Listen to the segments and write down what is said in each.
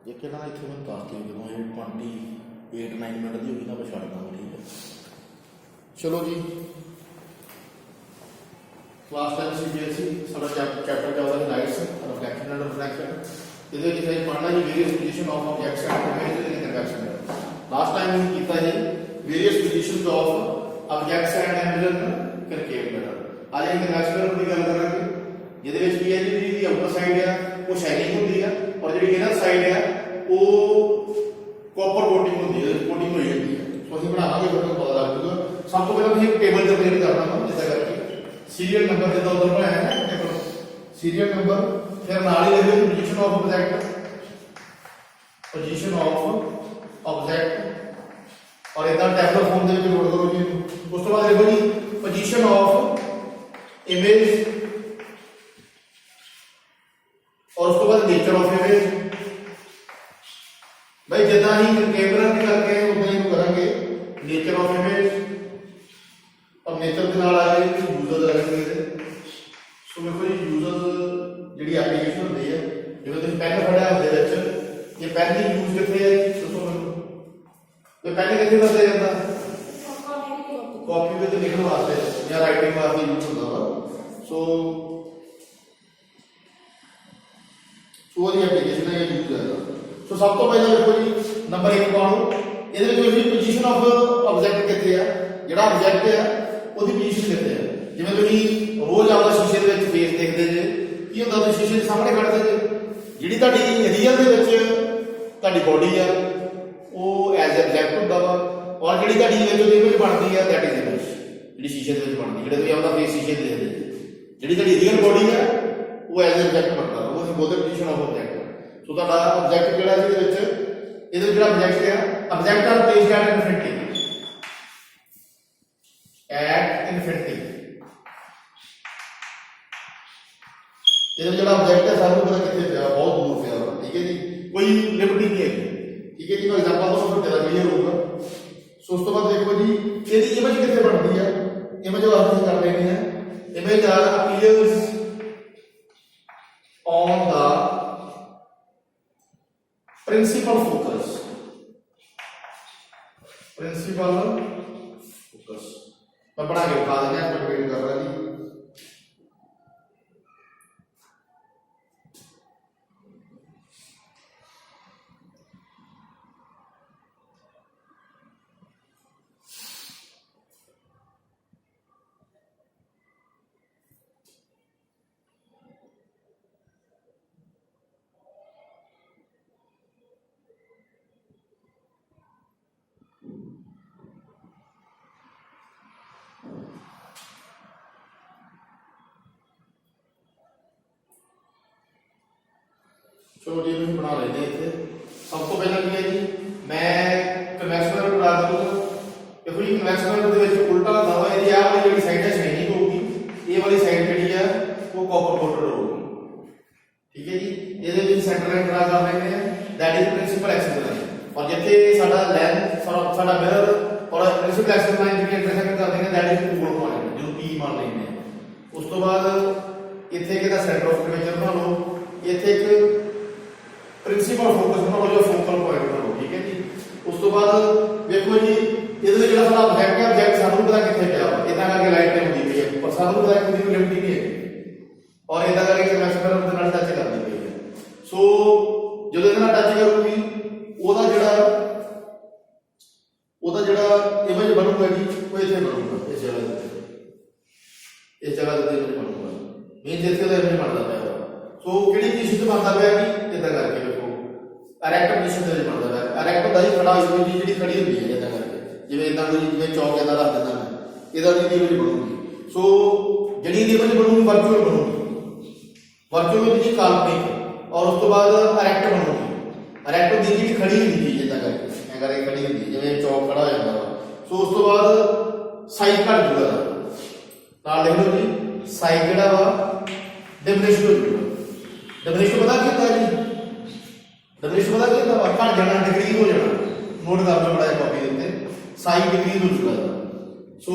ਜੇ ਕਿ ਨਾ ਇੱਥੇ ਮੈਨੂੰ ਦੱਸ ਦਿਓ ਜਦੋਂ ਇਹ 28-9 ਮਿੰਟ ਦੀ ਹੋਈ ਨਾ ਆਪਾਂ ਛੱਡ ਦਾਂਗੇ। ਠੀਕ ਹੈ, ਚਲੋ ਜੀ। ਕਲਾਸ ਟਾਈਮ CBSE ਸਾਡਾ ਚੈਪਟਰ ਚੱਲਦਾ ਹੈ ਲਾਈਟਸ ਰਿਫਲੈਕਸ਼ਨ ਐਂਡ ਰਿਫਰੈਕਸ਼ਨ। ਇਹਦੇ ਵਿੱਚ ਅਸੀਂ ਪੜ੍ਹਨਾ ਜੀ various position of objects and images in convection. Last time ਅਸੀਂ ਕੀਤਾ ਜੀ various positions of objects and images in concave mirror. ਅੱਜ ਅਸੀਂ ਕਨਵੈਕਸ਼ਨ ਮਿਰਰ ਦੀ ਗੱਲ ਕਰਾਂਗੇ, ਜਿਹਦੇ ਵਿੱਚ ਕੀ ਹੈ ਜੀ ਜਿਹੜੀ ਆਊਟਰ ਸਾਈਡ ਆ ਉਹ ਸ਼ਾਈਨਿੰਗ ਹੁੰਦੀ ਆ, ਔਰ ਜਿਹੜੀ ਇਨਰ ਸਾਈਡ ਆ ਉਹ ਕਾਪਰ ਕੋਟਿੰਗ ਹੁੰਦੀ ਹੈ, ਕੋਟਿੰਗ ਹੋਈ ਜਾਂਦੀ ਹੈ। ਸੋ ਅਸੀਂ ਬਣਾਵਾਂਗੇ, ਤੁਹਾਨੂੰ ਪਤਾ ਲੱਗ ਜੂਗਾ। ਸਭ ਤੋਂ ਪਹਿਲਾਂ ਤੁਸੀਂ ਟੇਬਲ ਜਨਰੇਟ ਕਰਨਾ ਵਾ, ਜਿੱਦਾਂ ਕਰਕੇ ਸੀਰੀਅਲ ਨੰਬਰ ਜਿੱਦਾਂ ਉਧਰ ਬਣਾਇਆ ਹੈ ਨਾ ਟੇਬਲ, ਸੀਰੀਅਲ ਨੰਬਰ, ਫਿਰ ਨਾਲ ਹੀ ਲਿਖੋ position of object, position of object, ਔਰ ਇਦਾਂ ਟੈਬਲਰ ਫਾਰਮ ਦੇ ਵਿੱਚ ਲੋਡ ਕਰੋ ਜੀ। ਉਸ ਤੋਂ ਬਾਅਦ ਲਿਖੋ ਜੀ ਪੋਜੀਸ਼ਨ ਆਫ ਇਮੇਜ, और उसके बाद नेचर ऑफ इमेज। भाई जिदा ही कैमरा की करके उदा ही करेंगे नेचर ऑफ इमेज, और नेचर के नाल आ जाएगी यूजर रहेंगे। सो देखो जी यूजर जी एप्लीकेशन होती है, जिवें तुसीं पेन फड़िया होंदे विच ये पेन की यूज कित्थे है दसो मैनूं, तो पेन कित्थे वरतिया जांदा? कॉपी विच लिखण वास्ते या राइटिंग वास्ते यूज होंदा वा। सो एप्लीकेशन है यूज है। सो सब तो पहले देखो जी नंबर 1 पाओ, ये पोजीशन ऑफ ऑब्जेक्ट कितने है, जो ऑब्जेक्ट है वो पोजीशन कितने है। जिवें तुसीं रोज आपदा शीशे दे विच फेस देखते जे, की होंदा तुसीं शीशे के सामने खड़दे जे, जिहड़ी तुहाडी रियल दे विच तुहाडी बॉडी है वो एज ऑब्जेक्ट होंदा वा, और जिहड़ी तुहाडी इमेज बनदी है दैट इज इमेज, जिहड़ी शीशे दे विच बनदी, जिहड़ा तुसीं आपदा फेस शीशे ते देखदे जे, जिहड़ी तुहाडी रियल बॉडी है वो एज ऑब्जेक्ट बनदा, वो ਅਸੀਂ ਬੋਲਦੇ ਪੋਜੀਸ਼ਨ ਆਫ ਆਬਜੈਕਟ। ਸੋ ਤੁਹਾਡਾ ਆਬਜੈਕਟ ਜਿਹੜਾ ਇਹਦੇ ਵਿੱਚ ਜਿਹੜਾ ਆਬਜੈਕਟ ਹੈ, object are placed at infinity, at infinity. ਜਿਹੜਾ ਆਬਜੈਕਟ ਹੈ ਸਾਨੂੰ ਪਤਾ ਕਿੱਥੇ ਪਿਆ, ਬਹੁਤ ਦੂਰ ਪਿਆ ਵਾ। ਠੀਕ ਹੈ ਜੀ, ਕੋਈ ਲਿਮਿਟ ਨਹੀਂ ਹੈਗੀ। ਠੀਕ ਹੈ ਜੀ, ਮੈਂ ਐਗਜ਼ਾਮਪਲ ਤੋਂ ਫਿਰ ਤੇਰਾ ਕਲੀਅਰ ਹੋਊਗਾ। ਸੋ ਉਸ ਤੋਂ ਬਾਅਦ ਦੇਖੋ ਜੀ ਇਹਦੀ ਇਮੇਜ ਕਿੱਥੇ ਬਣਦੀ ਹੈ, ਇਮੇਜ ਵਾਸਤੇ ਕਰ ਲੈਣੀ ਹੈ। Image are appears on the principal focus, principal focus। मैं बना के बता देना, मैं वेट कर रहा जी। चलो जी हम बना लेते हैं। इतने सब तो पहला की है जी, मैं कन्वेक्शन मिरर बना दूंगा। देखो जी कन्वेक्शन मिरर के उल्टा होता है, ये आ वाली जी साइड है शाइनिंग होगी, ये वाली साइड जी है वो कॉपर कोटेड होगी। ठीक है जी, ये सेंटर लाइन ड्रा कर लेते हैं, that is principal axis line. और जिथे साडा लेंथ साडा मिरर और प्रिंसिपल एक्सिस लाइन जी इंटरसेक्ट कर देंगे, दैट इज पोल पॉइंट, जो P मान लेंगे। उस तो बाद इथे किदा सेंटर ऑफ कर्वेचर बना लो, इथे एक प्रिंसिपल फोकस बना लो, जो फोकल पॉइंट बना लो। ठीक है जी, उस तो बाद देखो जी ਇਹਦੇ ਜਿਹੜਾ ਸਾਡਾ ਆਬਜੈਕਟ ਹੈ, ਆਬਜੈਕਟ ਸਾਨੂੰ ਪਤਾ ਕਿੱਥੇ ਪਿਆ ਵਾ, ਇਦਾਂ ਕਰਕੇ ਲਾਈਟ ਤੇ ਹੁੰਦੀ ਪਈ ਹੈ, ਪਰ ਸਾਨੂੰ ਪਤਾ ਕਿ ਕੋਈ ਲਿਮਿਟ ਨਹੀਂ ਹੈ, ਔਰ ਇਦਾਂ ਕਰਕੇ ਕਨਵੈਕਸ਼ਨ ਮਿਰਰ ਦੇ ਨਾਲ ਟੱਚ ਕਰਦੀ ਪਈ ਹੈ। ਸੋ ਜਦੋਂ ਇਹਦੇ ਨਾਲ ਟੱਚ ਕਰੂਗੀ ਉਹਦਾ ਜਿਹੜਾ ਇਮੇਜ ਬਣੂਗਾ ਜੀ ਉਹ ਇੱਥੇ ਬਣੂਗਾ, ਇਸ ਜਗ੍ਹਾ ਤੇ ਇਮੇਜ ਬਣੂਗਾ, ਮੀਨ ਜਿੱਥੇ ਦਾ ਇਮੇਜ ਬਣਦਾ ਪਿਆ ਵਾ। ਸੋ ਕਿਹੜੀ ਪੋਜੀਸ਼ਨ ਤੇ ਬਣਦਾ ਪਿਆ ਜੀ, ਇਦਾਂ ਕਰਕੇ ਵੇਖੋ ਇਰੈਕਟ ਪੋਜੀਸ਼ਨ ਤੇ ਬਣਦਾ ਪਿਆ। ਇਰੈਕਟ ਹੁੰਦਾ ਜੀ ਖੜਾ ਹੋਈ ਜੀ, ਜਿਹੜੀ ਖੜੀ ਹੁੰਦੀ ਹੈ ਇਦਾਂ ਕਰਕੇ, ਜਿਵੇਂ ਇਦਾਂ ਕੋਈ ਜਿਵੇਂ ਚੌਕ ਇਦਾਂ ਰੱਖ ਦਿੰਦਾ ਮੈਂ, ਇਹਦਾ ਦੀ ਇਮੇਜ ਬਣੂਗੀ। ਸੋ ਜਿਹੜੀ ਇਮੇਜ ਬਣੂਗੀ ਵਰਚੁਅਲ ਬਣੂਗੀ, ਵਰਚੁਅਲ ਦੀ ਕਾਲਪਨਿਕ, ਔਰ ਉਸ ਤੋਂ ਬਾਅਦ ਇਰੈਕਟ ਬਣੂਗੀ। ਇਰੈਕਟ ਦੀ ਜਿਹੜੀ ਖੜੀ ਹੁੰਦੀ ਹੈ ਇਦਾਂ ਕਰਕੇ, ਐ ਕਰਕੇ ਖੜੀ ਹੁੰਦੀ ਜਿਵੇਂ ਚੌਕ ਖੜਾ ਹੋ ਜਾਂਦਾ ਵਾ। ਸੋ ਉਸ ਤੋਂ ਬਾਅਦ ਸਾਈਜ਼ ਘਟ ਜੂਗਾ, ਨਾਲ ਲਿਖ ਲਓ ਜੀ ਸਾਈਜ਼ ਜਿਹੜਾ ਵਾ ਡਿਮਿਨਿਸ਼ ਹੋ ਜੂਗਾ। ਡਿਮਿਨਿਸ਼ ਪਤਾ ਕੀ ਹੁੰਦਾ ਜੀ, ਡਿਮਿਨਿਸ਼ ਪਤਾ ਕੀ ਹੁੰਦਾ ਵਾ, ਘਟ ਜਾਣਾ, ਡਿਕਰੀਜ਼ ਹੋ ਜਾਣਾ। ਨੋਟ ਕਰ ਲਓ ਬੜਾ ਕਾਪੀ ਦੇ ਉੱਤੇ, ਸਾਈਜ਼ ਡਿਕਰੀਜ਼ ਹੋ ਜੂਗਾ। ਸੋ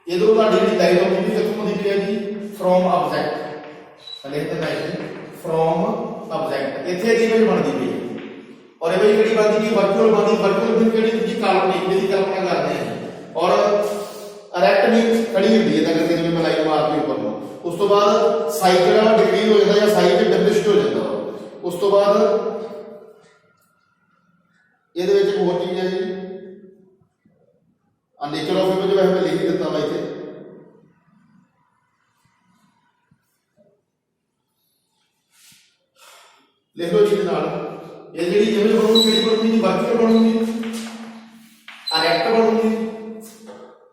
ਇਧਰੋਂ ਤੁਹਾਡੀ ਜਿਹੜੀ ਲਾਈਨ ਆਉਂਦੀ ਕਿੱਥੋਂ ਆਉਂਦੀ ਪਈ ਹੈ ਜੀ, ਫਰੋਮ ਆਬਜੈਕਟ, ਲਿਖਦੇ ਮੈਂ ਫਰੋਮ ऑब्जेक्ट इत्थे दी इमेज बनदी पई है और इमेज किहड़ी बनदी पई वर्चुअल बनदी वर्चुअल भी किहड़ी जी काल्पनिक जिहदी कल्पना करदे हैं और इरेक्ट भी खड़ी हुंदी है तां करके जिवें मैं लाइन मारती ऊपर ਨੂੰ उस तो बाद साइज जिहड़ा डिक्रीज हो जाता या साइज डिमिनिश्ड हो जाता उस तो बाद ਇਹਦੇ ਵਿੱਚ ਇੱਕ ਹੋਰ ਚੀਜ਼ ਹੈ ਜੀ ਆ ਨੇਚਰ ਆਫ ਇਮੇਜ ਵੈਸੇ ਮੈਂ ਲਿਖ ਦਿੱਤਾ ਵਾ ਇੱਥੇ ਲਿਖ ਲਓ ਜੀ ਨਾਲ ਇਹ ਜਿਹੜੀ ਇਮੇਜ ਬਣੂਗੀ ਕਿਹੜੀ ਬਣੂਗੀ ਜੀ ਵਰਚੁਅਲ ਬਣੂਗੀ ਇਰੈਕਟ ਬਣੂਗੀ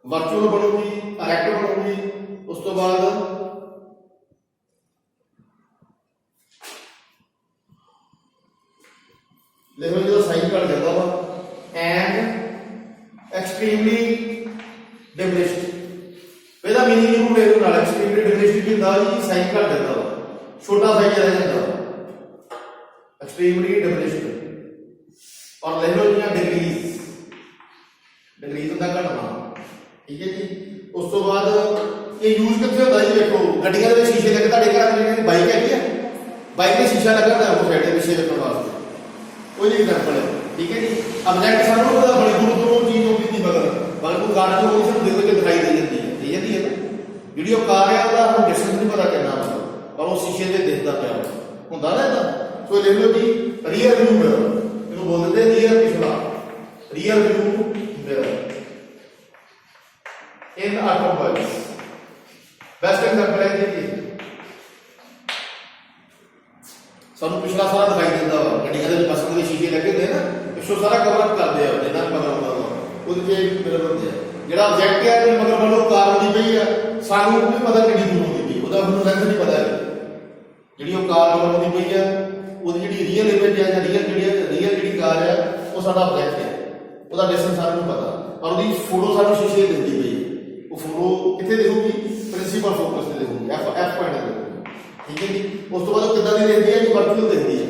ਵਰਚੁਅਲ ਬਣੂਗੀ ਇਰੈਕਟ ਬਣੂਗੀ ਉਸ ਤੋਂ ਬਾਅਦ लिखो जो साइज घट जाता वा एंड एक्सट्रीमली डिमिनिश्ड ਇਹਦਾ मीनिंग ਨੂੰ ਲੈ ਲਓ ਨਾਲ एक्सट्रीमली डिमिनिश्ड ਕੀ ਹੁੰਦਾ ਜੀ ਸਾਈਜ਼ ਘਟ ਜਾਂਦਾ ਵਾ ਛੋਟਾ ਸਾਈਜ਼ ਰਹਿ ਜਾਂਦਾ ਵਾ एक्सट्रीमली डिमिनिश्ड और ਲੈ ਲਓ ਜੀ डिग्रीज ਹੁੰਦਾ ਘਟਣਾ ਠੀਕ ਹੈ ਜੀ ਉਸ ਤੋਂ ਬਾਅਦ ਇਹ ਯੂਜ਼ ਕਿੱਥੇ ਹੁੰਦਾ ਜੀ ਦੇਖੋ ਗੱਡੀਆਂ ਦੇ ਸ਼ੀਸ਼ੇ ਲੱਗੇ ਤੁਹਾਡੇ ਘਰਾਂ ਦੇ ਜਿਹੜੀ ਬਾਈਕ ਹੈਗੀ ਆ ਬਾਈਕ ਦੇ ਸ਼ੀਸ਼ਾ ਲੱਗਾ ਹੁੰਦਾ ਉਹ ਸਾਈਡ ਦੇ ਪਿੱਛੇ ਰੱਖਣ ਵਾਸਤੇ कोई एग्जांपल है ठीक है जी ऑब्जेक्ट सानू पता बड़ी दूर दूर चीज होगी थी मगर को कार जो होगी सब देखो के दिखाई दे जाती है ना वीडियो कार है ਉਹਦਾ हम डिस्टेंस नहीं पता करना और वो शीशे ਤੇ ਦਿਖਦਾ ਪਿਆ ਹੁੰਦਾ ਨਾ ਇਹਦਾ ਸੋ ਲੈ ਲਓ ਜੀ ਰੀਅਰ ਵਿਊ ਮਿਰਰ ਇਹਨੂੰ ਬੋਲਦੇ ਰੀਅਰ ਪਿਛਲਾ ਰੀਅਰ ਵਿਊ ਮਿਰਰ ਇਨ ਆਟੋਮੋਬਾਈਲਸ ਬੈਸਟ ਐਗਜ਼ਾਮਪਲ ਹੈ ਜੀ ਸਾਨੂੰ ਪਿਛਲਾ ਸਾਰਾ ਦਿਖਾਈ ਦਿੰਦਾ ਵਾ ਗੱਡੀਆਂ ਦੇ ਬੱਸਾਂ ਦੇ ਸ਼ੀਸ਼ੇ ਲੱਗੇ ਹੁੰਦੇ ਨਾ ਪਿੱਛੋਂ ਸਾਰਾ ਕਵਰ ਅਪ ਕਰਦੇ ਆ ਜਿੰਨਾ ਮਗਰ ਆਉਂਦਾ ਵਾ ਉਹਦੇ ਤੇ ਮਿਰਰ ਹੁੰਦੇ ਆ ਜਿਹੜਾ ਆਬਜੈਕਟ ਹੈ ਜੇ ਮਗਰ ਵੱਲੋਂ ਕਾਰ ਆਉਂਦੀ ਪਈ ਆ ਸਾਨੂੰ ਵੀ ਪਤਾ ਕਿੰਨੀ ਦੂਰ ਹੁੰਦੀ ਪਈ ਉਹਦਾ ਮੈਨੂੰ ਲੈਂਥ ਨਹੀਂ ਪਤਾ ਜਿਹੜੀ ਉਹ ਕਾਰ ਮਗਰ ਆਉਂਦੀ ਪਈ ਆ ਉਹਦੀ ਜਿਹੜੀ ਰੀਅਲ ਇਮੇਜ ਆ ਜਾਂ ਰੀਅਲ ਜਿਹੜੀ ਕਾਰ ਆ ਉਹ ਸਾਡਾ ਆਬਜੈਕਟ ਹੈ ਉਹਦਾ ਡਿਸਟੈਂਸ ਸਾਨੂੰ ਨਹੀਂ ਪਤਾ ਪਰ ਉਹਦੀ ਫੋਟੋ ਸਾਨੂੰ ਸ਼ੀਸ਼ੇ ਦਿੰਦੀ ਪਈ ਉਹ ਫੋਟੋ ਕਿੱਥੇ ਦੇਖੂਗੀ ਪ੍ਰਿੰਸੀਪਲ ਫੋਕਸ ਤੇ ਦੇਖੂਗੀ ਐਫ ਪੁਆਇੰਟ ਤੇ ठीक है जी उस तो बाद कितना दी देखती है जी वर्चुअल देखती है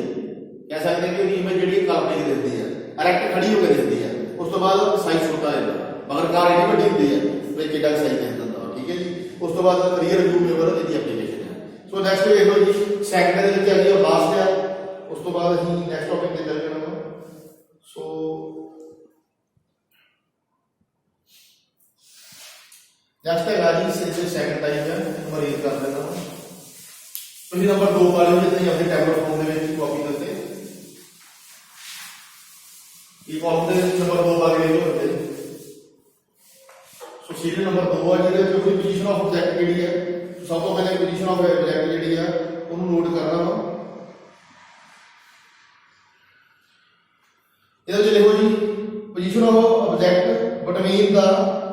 कह सकते हैं कि इमेज जी काल्पनिक देखती है इरेक्ट खड़ी होकर देखती है उस तो बाद साइज छोटा है मगर कार एडी बड़ी होती है तो कितना साइज दे दिंदा ठीक है जी उस तो बाद rear view mirror the application है सो नेक्स्ट देख लो जी सेकंड दे विच आ गई लास्ट है उस तो बाद ਅਸੀਂ नेक्स्ट टॉपिक ਤੇ ਚੱਲ ਜਾਣਾ सो नेक्स्ट है जी से सेकंड टाइप है मैं रीड कर देता हूं ਤੁਸੀਂ ਨੰਬਰ 2 ਵਾਲੇ ਨੂੰ ਜਿੱਦਾਂ ਹੀ ਆਪਣੇ ਟੈਬਲੇਟ ਫਾਰਮ ਦੇ ਵਿੱਚ ਕਾਪੀ ਕਰਦੇ ਇਹ ਕਾਲਮ ਦੇ ਨੰਬਰ 2 ਵਾਲੇ ਲੈ ਲਓ ਸੋ ਸੀਰੀਅਲ ਨੰਬਰ 2 ਆ ਜਿਹਦੇ ਵਿੱਚ ਕੋਈ ਪੋਜੀਸ਼ਨ ਆਫ ਆਬਜੈਕਟ ਕਿਹੜੀ ਹੈ ਸਭ ਤੋਂ ਪਹਿਲੇ ਪੋਜੀਸ਼ਨ ਆਫ ਆਬਜੈਕਟ ਜਿਹੜੀ ਆ ਉਹਨੂੰ ਨੋਟ ਕਰਨਾ ਵਾ ਇਹਦੇ ਵਿੱਚ ਲਿਖੋ ਜੀ position of object between the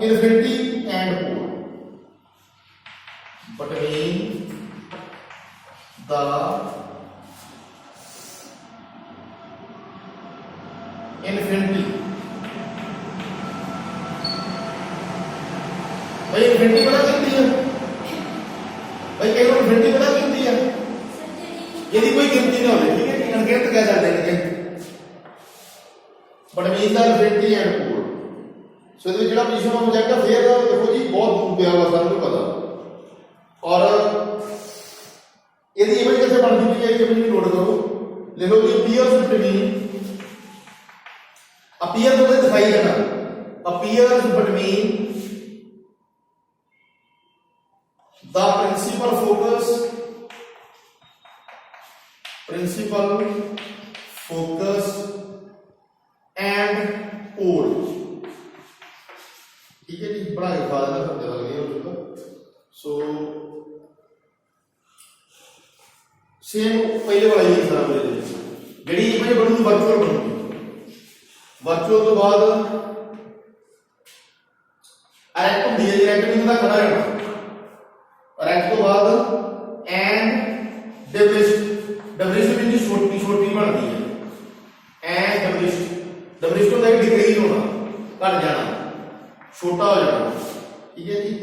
infinity and pole between the infinity भाई infinity पता कितनी है भाई कई बार infinity पता कितनी है यदि कोई गिनती ना हो ठीक है अनगिनत कह सकते हैं but mean the infinity and pole सो ਇਹਦੇ ਜਿਹੜਾ ਪੋਜੀਸ਼ਨ ਆਫ ਆਬਜੈਕਟ ਹੈ ਫੇਰ ਦੇਖੋ ਜੀ ਬਹੁਤ ਦੂਰ ਪਿਆ ਵਾ ਸਾਨੂੰ ਪਤਾ ਔਰ यदि इमेज कैसे बनती है ये इमेज नोट करो ले लो जी अपीयर्स बिटवीन अपीयर तो दिखाई देना appears between the principal focus and pole ठीक है जी बड़ा लिखा देना सब जगह लगे हो चुका सो सेम पहले वाला ही तरह बोले जेडी इमेज बनूगी वर्चुअल तो बाद इरेक्ट होंदी है इरेक्ट नहीं होता खड़ा रहना इरेक्ट तो बाद एंड डिमिनिश्ड भी छोटी बनती है एंड डिमिनिश्ड होता है डिक्रीज होना घट जाना छोटा हो जाना ठीक है जी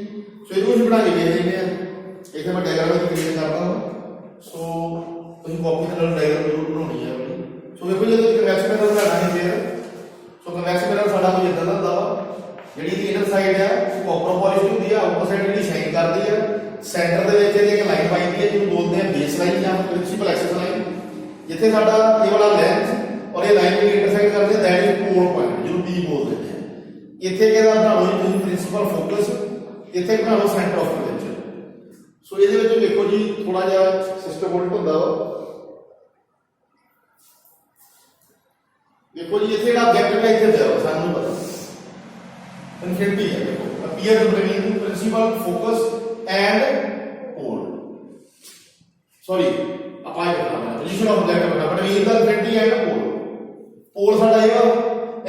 सो इहनूं बना के देख लेंगे इत्थे मैं डायग्राम क्रिएट करता हूं सो ਤੁਸੀਂ ਕਾਪੀ ਦੇ ਨਾਲ ਡਾਇਗਰਾਮ ਜ਼ਰੂਰ ਬਣਾਉਣੀ ਹੈ ਆਪਣੀ ਸੋ ਵੇਖੋ ਜਦੋਂ ਕਨਵੈਕਸ ਮਿਰਰ ਬਣਾਉਣਾ ਹੈ ਫਿਰ ਸੋ ਕਨਵੈਕਸ ਮਿਰਰ ਸਾਡਾ ਕੋਈ ਇਦਾਂ ਦਾ ਹੁੰਦਾ ਵਾ ਜਿਹੜੀ ਦੀ ਇਨਰ ਸਾਈਡ ਹੈ ਉਹ ਕਾਪਰ ਪੋਲਿਸ਼ ਹੁੰਦੀ ਹੈ ਆਊਟਰ ਸਾਈਡ ਜਿਹੜੀ ਸ਼ਾਈਨ ਕਰਦੀ ਹੈ ਸੈਂਟਰ ਦੇ ਵਿੱਚ ਇਹਦੀ ਇੱਕ ਲਾਈਨ ਪਾਈਦੀ ਹੈ ਜਿਹਨੂੰ ਬੋਲਦੇ ਆ ਬੇਸ ਲਾਈਨ ਜਾਂ ਪ੍ਰਿੰਸੀਪਲ ਐਕਸਿਸ ਲਾਈਨ जिथे साडा ये वाला लेंस और ये लाइन भी इंटरसेक्ट करते हैं दैट इज कोड पॉइंट जिन्हों पी बोल देते हैं। इथे कहदा बना लो जी तुसीं प्रिंसिपल फोकस, इथे बना लो सेंटर ऑफ अटेंशन। सो ये देखो जी थोड़ा जिहा सिस्टम उल्ट होंदा वा। देखो जी इथे ऑब्जेक्ट है इथे जाओ सानू पता इनफिनिटी है। देखो appear between principal focus and pole, sorry apply करना पोजीशन ऑफ ऑब्जेक्ट करना between the infinity and pole. Pole साडा है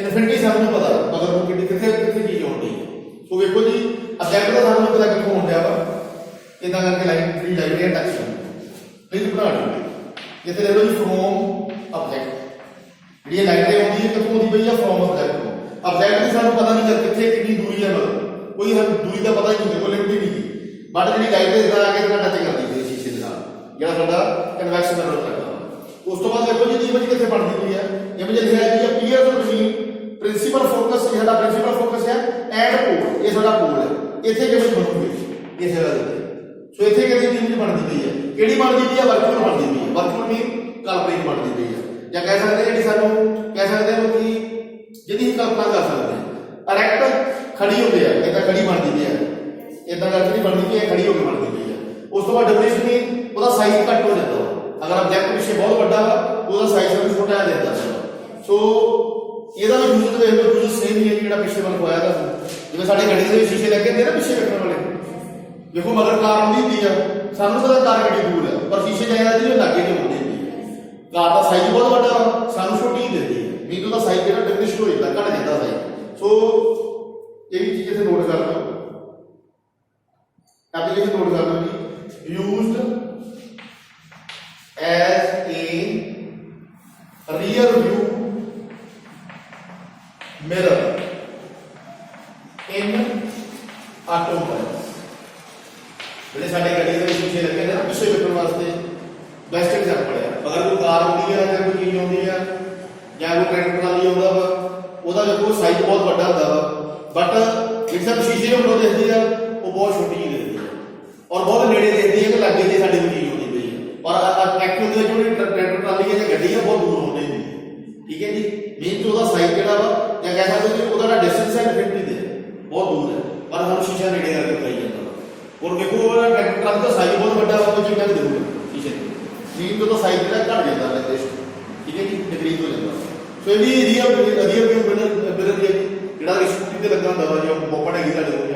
इनफिनिटी सानू पता मगर वो कितने किथे किथे चीज होनी है। सो देखो जी ऑब्जेक्ट का सानू पता किथों होंदा वा इदां करके लाइन थ्री लाइन है टच प्लीज बना लो। जिथे ले लो जी फ्रॉम ऑब्जेक्ट ये लाइन होती है कितों दी पई है फ्रॉम ऑब्जेक्ट को। ऑब्जेक्ट की सानू पता नहीं चल किथे कितनी दूरी है, मतलब कोई हम दूरी का पता ही नहीं, कोई लिमिट ही नहीं। बट जी लाइट इधर आके इधर टच कर दी शीशे के नाल जेड़ा साडा कन्वेक्शन मिरर लगदा। उस तो बाद देखो जी इमेज किथे बनदी पई है। इमेज लिखा है जी अपीयर बिटवीन प्रिंसिपल फोकस, ये साडा प्रिंसिपल फोकस है एंड पोल, ये साडा पोल है। इथे किमेज बनूगी इस जगह ते। सो इथे किहदी इमेज बनदी पई है, केड़ी बनदी पई है वर्चुअल बनदी पई है। वर्चुअल मीन काल्पनिक बनदी पई है, या कह सकते हैं जी सानू कह सकते हैं कि जिहदी कल्पना कर सकते हैं। डायरेक्ट खड़ी होंदी है इदां खड़ी बनदी पई है, इदां करके नहीं बनदी पई है, खड़ी होके बनदी पई है। उस तो बाद डेफिनेशन मीन ਉਹਦਾ साइज घट हो जाता है। अगर ऑब्जेक्ट पिछे बहुत बड़ा है ਉਹਦਾ साइज भी छोटा आ जाता है। सो ਇਹਦਾ ਵੀ ਯੂਜ਼ ਦੇਖ ਲਓ, ਯੂਜ਼ ਸੇਮ ਹੀ ਹੈ ਜਿਹੜਾ ਪਿਛੇ ਵਾਲਾ ਹੋਇਆ ਦਾ। ਜਿਵੇਂ ਸਾਡੇ ਗੱਡੀ ਦੇ ਸ਼ੀਸ਼ੇ ਲੱਗੇ ਹੁੰਦੇ ਨਾ ਪਿਛੇ ਵੇਖਣ ਵਾਲੇ, ਦੇਖੋ ਮਗਰ ਕਾਰ ਆਉਂਦੀ ਹੁੰਦੀ ਆ, ਸਾਨੂੰ ਪਤਾ ਕਾਰ ਗੱਡੀ ਦੂਰ ਹੈ ਪਰ ਸ਼ੀਸ਼ੇ ਚ ਆਇਆ ਜੀ ਲੱਗੇ ਨਹੀਂ ਹੁੰਦੇ। ਕਾਰ ਦਾ ਸਾਈਜ਼ ਬਹੁਤ ਵੱਡਾ ਵਾ, ਸਾਨੂੰ ਛੋਟੀ ਹੀ ਦਿੰਦੀ ਹੈ, ਮੀਨ ਉਹਦਾ ਸਾਈਜ਼ ਜਿਹੜਾ ਡਿਮਿਨਿਸ਼ ਹੋ ਜਾਂਦਾ, ਘਟ ਜਾਂਦਾ ਸਾਈਜ਼। ਸੋ ਇਹ ਵੀ ਚੀਜ਼ ਇੱਥੇ ਨੋਟ ਕਰ ਲਓ, ਐਪਲੀਕੇਸ਼ਨ ਨੋਟ ਕਰ ਲਓ ਜੀ। Used as a rear view mirror in automobiles। ਜਿਹੜੇ ਸਾਡੇ ਗੱਡੀ ਦੇ ਸ਼ੀਸ਼ੇ ਲੱਗੇ ਨੇ ਨਾ ਪਿੱਛੇ ਵੇਖਣ ਵਾਸਤੇ, ਬੈਸਟ ਐਗਜ਼ਾਮਪਲ ਹੈ। ਅਗਰ ਕੋਈ ਕਾਰ ਆਉਂਦੀ ਹੈ ਜਾਂ ਕੋਈ ਚੀਜ਼ ਆਉਂਦੀ ਹੈ ਜਾਂ ਕੋਈ ਟਰੈਕਟਰ ਟਰਾਲੀ ਆਉਂਦਾ ਵਾ, ਉਹਦਾ ਦੇਖੋ ਸਾਈਜ਼ ਬਹੁਤ ਵੱਡਾ ਹੁੰਦਾ ਵਾ, ਬਟ ਜਿਸ ਤਰ੍ਹਾਂ ਸ਼ੀਸ਼ੇ ਨੂੰ ਦੇਖਦੀ ਆ ਉਹ ਬਹੁਤ ਛੋਟੀ ਜਿਹੀ ਦਿਖਦੀ ਹੈ ਔਰ ਬਹੁਤ ਨੇੜੇ ਦੇਖਦੀ ਹੈ ਕਿ ਲੱਗੇ ਜੇ ਸਾਡੇ ਕੋਈ ਚੀਜ਼ ਆਉਂਦੀ ਪਈ ਹੈ। और एक्चुअल ਦੇ ਜਿਹੜੀ ਟਰੈਕਟਰ ਟਰਾਲੀ ਹੈ ਜਾਂ ਗੱਡੀ ਹੈ ਬਹੁਤ ਦੂਰ ਹੁੰਦੀ ਹੈ, ਠੀਕ ਹੈ ਜੀ। ਮੀਨ ਉਹਦਾ ਸਾਈਜ਼ ਜਿਹੜਾ ਵਾ ਜਾਂ ਕਹਿ ਸਕਦੇ ਕਿ ਉਹਦਾ ਡਿਸਟੈਂਸ ਹੈ ਇਨਫਿਨਿਟੀ ਦੇ ਬਹੁਤ ਦੂਰ ਹੈ, ਪਰ ਸਾਨੂੰ ਸ਼ੀਸ਼ਾ ਨੇੜੇ ਕਰਕੇ ਦਿਖਾਈ ਜਾਂਦਾ ਵਾ। ਔਰ ਦੇਖੋ ਉਹਦਾ ਟਰੈਕਟਰ ਟਰਾਲੀ ਦਾ ਸਾਈਜ਼ ਬਹੁਤ ਵੱਡਾ ਵਾ, ਉਹ ਚੀਜ਼ਾਂ ਵੀ ਜ਼ਰੂਰ ਸ਼ੀਸ਼ੇ ਤੇ ਮੀਨ ਉਹਦਾ ਸਾਈਜ਼ ਜਿਹੜਾ ਘਟ ਜਾਂਦਾ ਹੈ ਦੇਸ਼, ਠੀਕ ਹੈ ਜੀ, ਡਿਕਰੀਜ਼ ਹੋ ਜਾਂਦਾ। ਸੋ ਇਹ ਵੀ ਰੀਅਲ ਵੀ ਬਿਲਰ ਦੀ ਜਿਹੜਾ ਸਕੂਟੀ ਤੇ ਲੱਗਾ ਹੁੰਦਾ ਵਾ, ਜਾਂ ਮੋਪੜ ਹੈਗੀ ਸਾਡੇ ਕੋਲ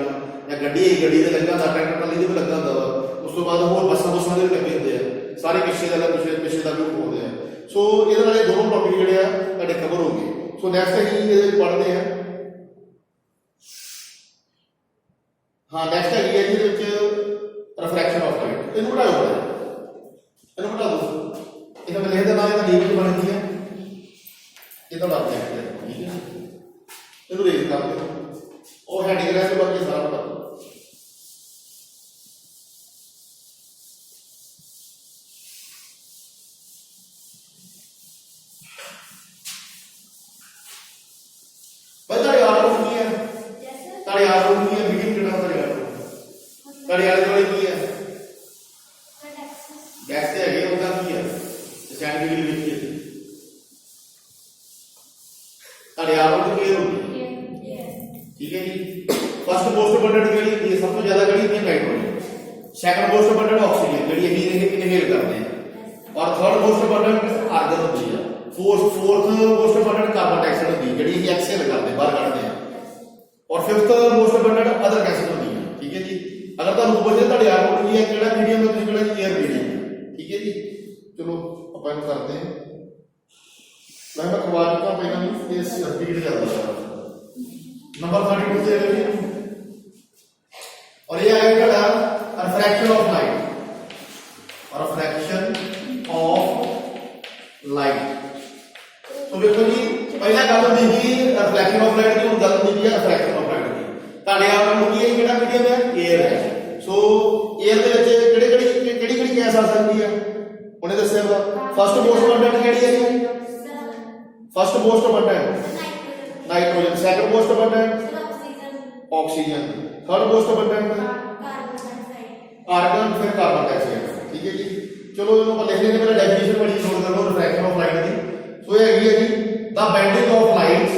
ਜਾਂ ਗੱਡੀ ਹੈ, ਗੱਡੀ ਤੇ ਲੱਗਾ ਹੁੰਦਾ, ਟਰੈਕਟਰ ਟਰਾਲੀ ਤੇ ਵੀ ਲੱਗਾ ਹੁੰਦਾ ਵਾ। ਉਸ ਤੋਂ ਬਾਅਦ ਹੋਰ ਬੱਸਾਂ ਦੇ ਵੀ ਲੱਗੇ ਹੁੰਦੇ ਆ, सारे पिछे का पिछे का भी होते हैं। सो ये दोनों टॉपिक जोड़े हैं कवर हो गए। सो नैक्सट है ये पढ़ते हैं, हाँ नैक्सट है जी रिफ्रैक्शन ऑफ लाइट। इन पढ़ाओ इन पढ़ा दो, इन्हें मैं लिख देना है डी बनती है, ये तो ऑब्जेक्ट है, ठीक है। इन्हें रेज कर दो और हेडिंग रह के बाकी सारा पढ़ा दो। सेकंड मोस्ट अबंडेंट ऑक्सीजन ਜਿਹੜੀ इनहेल करते हैं और थर्ड मोस्ट अबंडेंट आर्गन होती है। Fourth most abundant carbon dioxide होती है ਜਿਹੜੀ एक्सहेल करते हैं बाहर ਕੱਢਦੇ हैं। और fifth most abundant other gases होती है, ठीक है जी। अगर ਤੁਹਾਨੂੰ ਪੁੱਛੇ ਤੁਹਾਡੇ ਆਰਗਨ ਕੀ ਹੈ ਕਿਹੜਾ ਮੀਡੀਅਮ ਹੈ, ਤੁਸੀਂ ਕਿਹੜਾ 에ਅਰ ਮੀਡੀਅਮ, ठीक है जी। चलो अपन करते हैं, मैं करवा चुका पहले इस रिपीट करता हूं नंबर 32 से लेके और ये आएगा refraction of light, refraction of light. तो देखो जी पहला गल होती थी रिफ्लैक्शन ऑफ लाइट की, हुण गल होती है रिफ्रैक्शन ऑफ लाइट की। ताड़े आप लोग की किहड़ा मीडियम है, एयर है। सो एयर दे विच किहड़ी गैस आ सकती है, उन्हें दस्सिया वा। फर्स्ट मोस्ट अबंडेंट किहड़ी है जी, first most abundant nitrogen, second most abundant oxygen, third most abundant argon, फिर कार्बन डाइऑक्साइड, ठीक है जी। चलो इन्हों लिख लेंगे, पहले डेफिनेशन बड़ी नोट कर लो रिफ्रैक्शन ऑफ लाइट की। सो ये हैगी है जी the bending of light,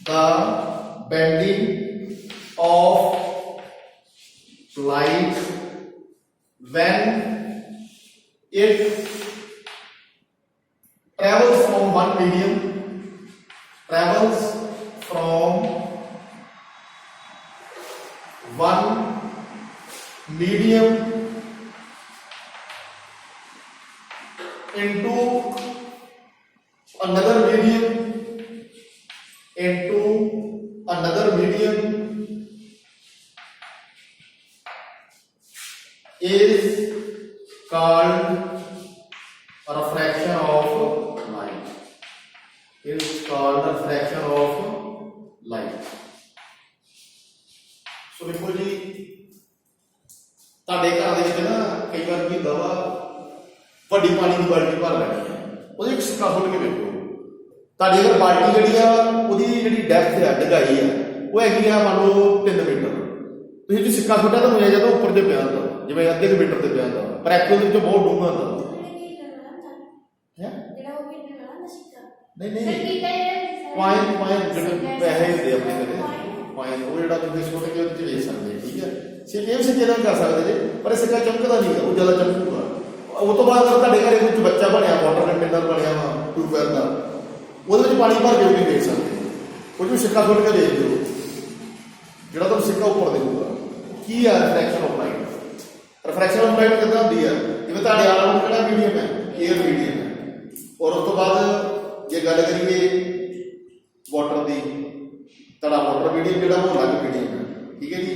the bending of light when it travels from one medium into another medium is called refraction of light. It is called refraction of light. So देखो जी ਤੁਹਾਡੇ ਘਰ ਦੇ ਵਿੱਚ ਨਾ ਕਈ ਵਾਰ ਕੀ ਹੁੰਦਾ ਵਾ ਵੱਡੀ ਪਾਣੀ ਦੀ ਬਾਲਟੀ ਭਰ ਲੈਣੀ ਹੈ, ਉਹਦੇ ਇੱਕ ਸਿੱਕਾ ਸੁੱਟ ਕੇ ਵੇਖੋ ਤੁਹਾਡੀ ਅਗਰ ਬਾਲਟੀ ਜਿਹੜੀ ਆ ਉਹਦੀ ਜਿਹੜੀ ਡੈਪਥ ਆ ਡੂੰਘਾਈ ਆ ਉਹ ਹੈਗੀ ਆ ਮੰਨ ਲਓ 3 ਮੀਟਰ, ਤੁਸੀਂ ਜੇ ਸਿੱਕਾ ਸੁੱਟਿਆ ਤਾਂ ਹੋਇਆ ਜਦੋਂ ਉੱਪਰ ਤੇ ਪਿਆ ਹੁੰਦਾ ਜਿਵੇਂ ਅੱਧੇ ਕੁ ਮੀਟਰ ਤੇ ਪਿਆ ਹੁੰਦਾ, ਪਰ ਐਕਚੁਅਲ ਦੇ ਵਿੱਚ ਬਹੁਤ ਡੂੰਘਾ ਹੁੰਦਾ ਹੈ। ਨਹੀਂ ਪੁਆਇੰਟ ਜਿਹੜੇ ਪੈਸੇ ਹੁੰਦੇ ਆਪਣੇ ਘਰੇ ਪੁਆਇੰਟ ਉਹ ਜਿਹੜਾ ਤੁਸੀਂ ਸੁੱਟ ਕੇ ਉਹਦੇ ਚ ਵੇਚ ਸਕਦੇ, ਠੀਕ ਹੈ ਸਿੱਕੇ ਵੀ ਸਿੱਕੇ ਦਾ ਕਰ ਸਕਦੇ ਜੇ, ਪਰ ਇਹ ਸਿੱਕਾ ਚਮਕਦਾ ਨਹੀਂ ਹੈ, ਉਹ ਜ਼ਿਆਦਾ ਚਮਕੂਗਾ। ਉਹ ਤੋਂ ਬਾਅਦ ਤੁਹਾਡੇ ਘਰੇ ਵਿੱਚ ਬੱਚਾ ਬਣਿਆ ਵਾਟਰ ਕੰਟੇਨਰ ਬਣਿਆ ਵਾ ਟਿਊਬਵੈਲ ਦਾ, ਉਹਦੇ ਵਿੱਚ ਪਾਣੀ ਭਰ ਕੇ ਵੀ ਵੇਚ ਸਕਦੇ, ਉਹ ਚ ਸਿੱਕਾ ਸੁੱਟ ਕੇ ਵੇਚ ਦਿਓ ਜਿਹੜਾ ਤੁਹਾਨੂੰ ਸਿੱਕਾ ਉੱਪਰ ਦੇਊਗਾ। ਕੀ ਆ ਰਿਫਰੈਕਸ਼ਨ ਆਫ ਲਾਈਟ? ਰਿਫਰੈਕਸ਼ਨ ਆਫ ਲਾਈਟ ਕਿੱਦਾਂ ਹੁੰਦੀ ਆ, ਜਿਵੇਂ ਤੁਹਾਡੇ ਆਲੇ ਦੁਆਲੇ ਕਿਹੜਾ ਮੀਡੀਅਮ ਹੈ, 에ਅਰ ਮੀਡੀਅਮ ਹੈ, ਔਰ ਉਸ ਤੋਂ ਬਾਅਦ ਜੇ ਗੱਲ ਕਰੀਏ ਵਾਟਰ ਦੀ, ਤੁਹਾਡਾ ਵਾਟਰ ਮੀਡੀਅਮ ਜਿਹੜਾ ਉਹ ਅਲੱਗ ਮੀਡੀਅਮ ਹੈ, ਠੀਕ ਹੈ ਜੀ।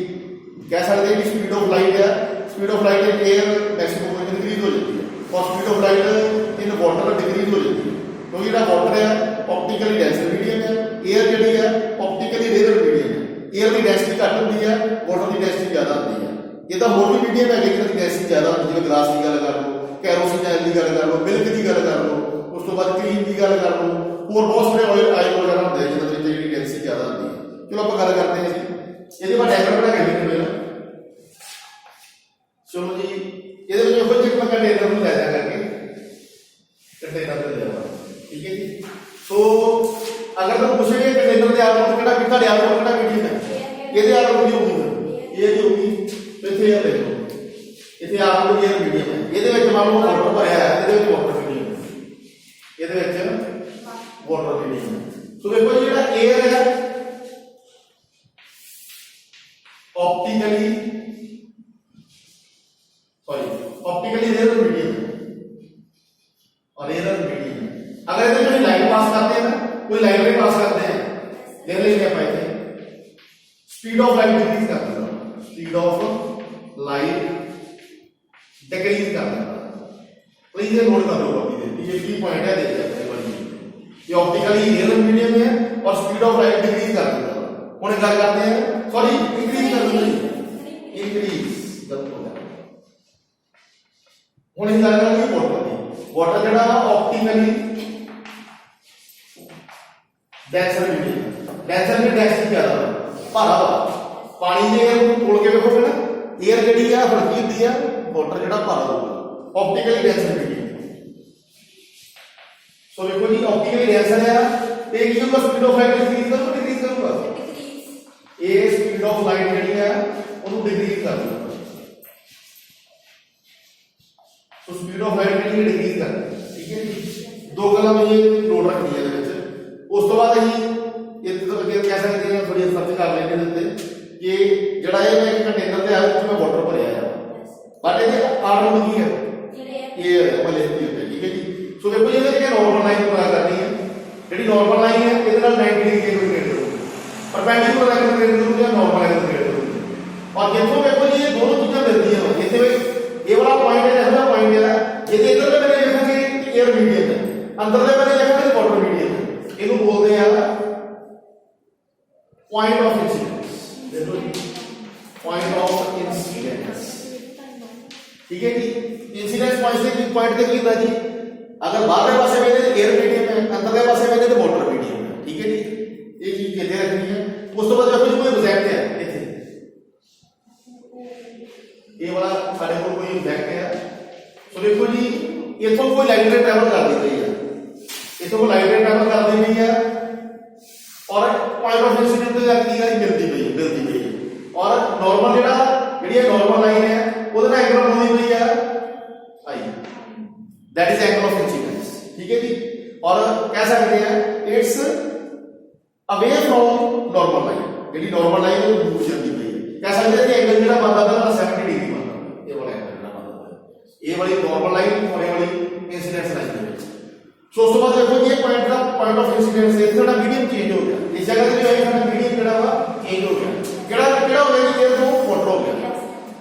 ਕਹਿ ਸਕਦੇ ਹਾਂ ਕਿ ਸਪੀਡ ਆਫ ਲਾਈਟ ਹੈ, speed of light in air maximum increase ਹੋ ਜਾਂਦੀ ਹੈ, ਔਰ speed of light in water decrease ਹੋ ਜਾਂਦੀ ਹੈ, ਕਿਉਂਕਿ ਜਿਹੜਾ ਵਾਟਰ ਹੈ ਆਪਟੀਕਲੀ ਡੈਂਸ ਮੀਡੀਅਮ ਹੈ, 에ਅਰ ਜਿਹੜੀ ਹੈ ਆਪਟੀਕਲੀ ਰੇਅਰ ਮੀਡੀਅਮ ਹੈ। 에ਅਰ ਦੀ ਡੈਂਸਿਟੀ ਘੱਟ ਹੁੰਦੀ ਹੈ, ਵਾਟਰ ਦੀ ਡੈਂਸਿਟੀ ਜ਼ਿਆਦਾ ਹੁੰਦੀ ਹੈ। ਇਹ ਤਾਂ ਹੋਰ ਵੀ ਮੀਡੀਅਮ ਹੈਗੇ ਜਿਹਨਾਂ ਦੀ ਡੈਂਸਿਟੀ ਜ਼ਿਆਦਾ ਹੁੰਦੀ, ਜਿਵੇਂ ਗਲਾਸ ਦੀ ਗੱਲ ਕਰ ਲਓ, ਕੈਰੋਸਿਨ ਦੀ ਗੱਲ ਕਰ ਲਓ, ਮਿਲਕ ਦੀ ਗੱਲ ਕਰ ਲਓ, ਉਸ ਤੋਂ ਬਾਅਦ ਕਰੀਮ ਦੀ ਗੱਲ ਕਰ ਲਓ, ਹੋਰ ਬਹੁਤ ਸਾਰੇ ਆਇਲ ਵਗੈਰਾ ਹੁੰਦੇ ਜਿਹਨਾਂ ਦੇ ਵਿੱਚ ਜਿਹੜੀ ਡੈਂਸਿਟੀ ਜ਼ਿਆਦਾ ਹੁੰਦੀ ਹੈ। ਚਲੋ ਆਪਾਂ ਗੱਲ ਕਰਦੇ ਹਾਂ ਜੀ ਇਹਦੇ ਬਾਰੇ ਡਾਇਗਰਾਮ ਬਣਾ ਕੇ ਲਿਖਦੇ ਪਹਿਲਾਂ। ਚਲੋ ਜੀ ਇਹਦੇ ਵਿੱਚ ਉਹ ਇੱਕ ਕੰਟੇਨਰ ਨੂੰ ਲੈ ਜਾ ਕਰਕੇ ਕੰਟੇਨਰ ਤੇ ਲਿਆਵਾ, ਠੀਕ ਹੈ ਜੀ। ਸੋ ਅਗਰ ਤੁਹਾਨੂੰ ਪੁੱਛੇ ਕੰਟੇਨਰ ਦੇ ਆਕਾਰ ਕਿਹੜਾ ਕਿਹੜਾ ਦੇ ਆਕਾਰ ਕਿਹੜਾ ਮੀਡੀਅਮ ਹੈ, ਇਹਦੇ ਆਕਾਰ ਦੀ ਹੋਊਗੀ ਇਹ ਦੀ ਹੋਊਗੀ, ਤੇ ਇੱਥੇ ਇਹ ਦੇਖੋ ਇੱਥੇ ਆਕਾਰ ਦੀ ਇਹ ਮੀਡੀਅਮ ਹੈ, ਇਹਦੇ ਵਿੱਚ ਮੰਨ ਲਓ ਵਾਟਰ ਭਰਿਆ ਹੈ, ਇਹਦੇ ਵਿੱਚ ਵਾਟਰ ਮੀਡੀਅਮ ਹੈ, ਇਹਦੇ ਵਿੱਚ ਵਾਟਰ ਮੀਡੀਅਮ ਹੈ। ਸੋ ਦੇਖੋ ਜਿਹੜਾ 에ਅਰ ਹੈ ऑप्टिकली रेयर मीडियम और एरर मीडियम। अगर इधर कोई लाइन पास करते हैं ना, कोई लाइन में पास करते हैं, ले लेंगे आप ऐसे स्पीड ऑफ लाइट डिक्रीज कर देना, स्पीड ऑफ लाइट डिक्रीज कर देना। प्लीज ये नोट कर लो अभी, ये की पॉइंट है, देखिए ये ऑप्टिकली रेयर मीडियम है और स्पीड ऑफ लाइट डिक्रीज कर देना। कौन क्या करते हैं, सॉरी इंक्रीज कर दो, इंक्रीज गलत हो गया। ਹੁਣ ਇਹ ਗੱਲ ਕਰਾਂਗੇ ਵਾਟਰ ਦੀ। ਵਾਟਰ ਜਿਹੜਾ ਆਪਟੀਕਲੀ ਡੈਂਸਰ ਮੀਡੀਅਮ, ਡੈਂਸਰ ਦੀ ਡੈਂਸਿਟੀ ਜ਼ਿਆਦਾ ਭਾਰਾ ਵਾ, ਪਾਣੀ ਦੇ ਨੂੰ ਤੋੜ ਕੇ ਵੇਖੋਗੇ ਨਾ 에ਅਰ ਜਿਹੜੀ ਆ ਹਲਕੀ ਹੁੰਦੀ ਆ, ਵਾਟਰ ਜਿਹੜਾ ਭਾਰਾ ਹੋਊਗਾ, ਆਪਟੀਕਲੀ ਡੈਂਸਰ ਮੀਡੀਅਮ। ਸੋ ਵੇਖੋ ਜੀ ਆਪਟੀਕਲੀ ਡੈਂਸਰ ਆ ਤੇ ਕੀ ਹੋਊਗਾ, ਸਪੀਡ ਆਫ ਲਾਈਟ ਡਿਕਰੀਜ਼ ਕਰੂਗਾ, ਡਿਕਰੀਜ਼ ਕਰੂਗਾ, ਇਹ ਸਪੀਡ ਆਫ ਲਾਈਟ ਜਿਹੜੀ ਆ ਉਹਨੂੰ ਡਿਕਰੀਜ਼ ਕਰ ਦੂਗਾ। तो स्पीड ऑफ लाइट की डिक्रीज कर, ठीक है जी। दो गल्लां में ये नोट रखनी है ਇਹਦੇ ਵਿੱਚ। ਉਸ ਤੋਂ ਬਾਅਦ ਅਸੀਂ ਇੱਥੇ ਤੋਂ ਅੱਗੇ ਕਹਿ ਸਕਦੇ ਹਾਂ, ਥੋੜੀ ਸਰਚ ਕਰ ਲੈਣੇ ਦੇ ਉੱਤੇ ਕਿ ਜਿਹੜਾ ਇਹ ਮੈਂ ਇੱਕ ਕੰਟੇਨਰ ਤੇ ਆਇਆ ਉੱਥੇ ਮੈਂ ਵਾਟਰ ਭਰਿਆ ਆ, ਬਟ ਇਹਦੇ ਆਰਮ ਕੀ ਹੈ, ਇਹ ਵਾਲੇ ਦੀ ਉੱਤੇ, ਠੀਕ ਹੈ ਜੀ। ਸੋ ਦੇਖੋ ਇਹਦੇ ਵਿੱਚ ਨਾਰਮਲ ਲਾਈਨ ਬਣਾ ਕਰਨੀ ਹੈ, ਜਿਹੜੀ ਨਾਰਮਲ ਲਾਈਨ ਹੈ ਇਹਦੇ ਨਾਲ 90 ਡਿਗਰੀ ਐਂਗਲ ਕ੍ਰੀਏਟ ਹੋਊਗਾ, परपेंडिकुलर लाइन क੍ਰੀਏਟ ਹੋਊਗੀ ਜਾਂ ਨਾਰਮਲ ਲਾਈਨ ਕ੍ਰੀਏਟ ਹੋਊਗੀ। और देखो देखो जी ये दोनों चीजें मिलती हैं, ਇੱਥੇ ये वाला पॉइंट है, ऐसा पॉइंट है, ये इधर पे मैंने लिखा कि एयर मीडियम है, अंदर पे मैंने लिखा कि वाटर मीडियम है। इनको बोलते हैं पॉइंट ऑफ इंसिडेंस, देखो जी पॉइंट ऑफ इंसिडेंस, ठीक है जी। इंसिडेंस पॉइंट से की पॉइंट तक लिखा जी, अगर बाहर के पासे में एयर मीडियम है, अंदर के पासे में तो वाटर मीडियम है, ठीक है जी। ये चीज कहते रखनी है। उस तो बाद देखो जी कोई एग्जैक्ट है, ये वाला सारे को कोई इफेक्ट है देखो जी इथों कोई लाइट रे ट्रैवल करती पई है, इथों कोई लाइट रे ट्रैवल करती पई है और पॉइंट ऑफ इंसिडेंट तो जाके मिलती पई है और नॉर्मल ਜਿਹੜੀ नॉर्मल लाइन है ਉਹਦੇ ਨਾਲ एंगल ਬਣਦੀ ਪਈ है I, that is angle of incidence. ठीक है जी, और कह सकते हैं it's away from normal line, ਜਿਹੜੀ नॉर्मल लाइन ਉਹ दूर चलती पई है। कह सकते हैं कि एंगल ਜਿਹੜਾ ਬਣਦਾ ਪਿਆ 70 डिग्री ਬਣਦਾ ਪਿਆ, ਇਹ ਵਾਲਾ एंगल ਜਿਹੜਾ ਬਣਦਾ ਪਿਆ, ਇਹ ਵਾਲੀ नॉर्मल लाइन और ਇਹ ਵਾਲੀ इंसिडेंस लाइन ਦੇ ਵਿੱਚ। सो उस तो बाद देखो ये पॉइंट का पॉइंट ऑफ इंसिडेंस है, थोड़ा मीडियम चेंज हो गया, इस जगह से जो है थोड़ा मीडियम ਜਿਹੜਾ ਵਾ चेंज हो गया, ਕਿਹੜਾ ਹੋ ਗਿਆ ਜੀ, ਇਹ ਤੋਂ ਫੋਟੋ ਹੋ ਗਿਆ।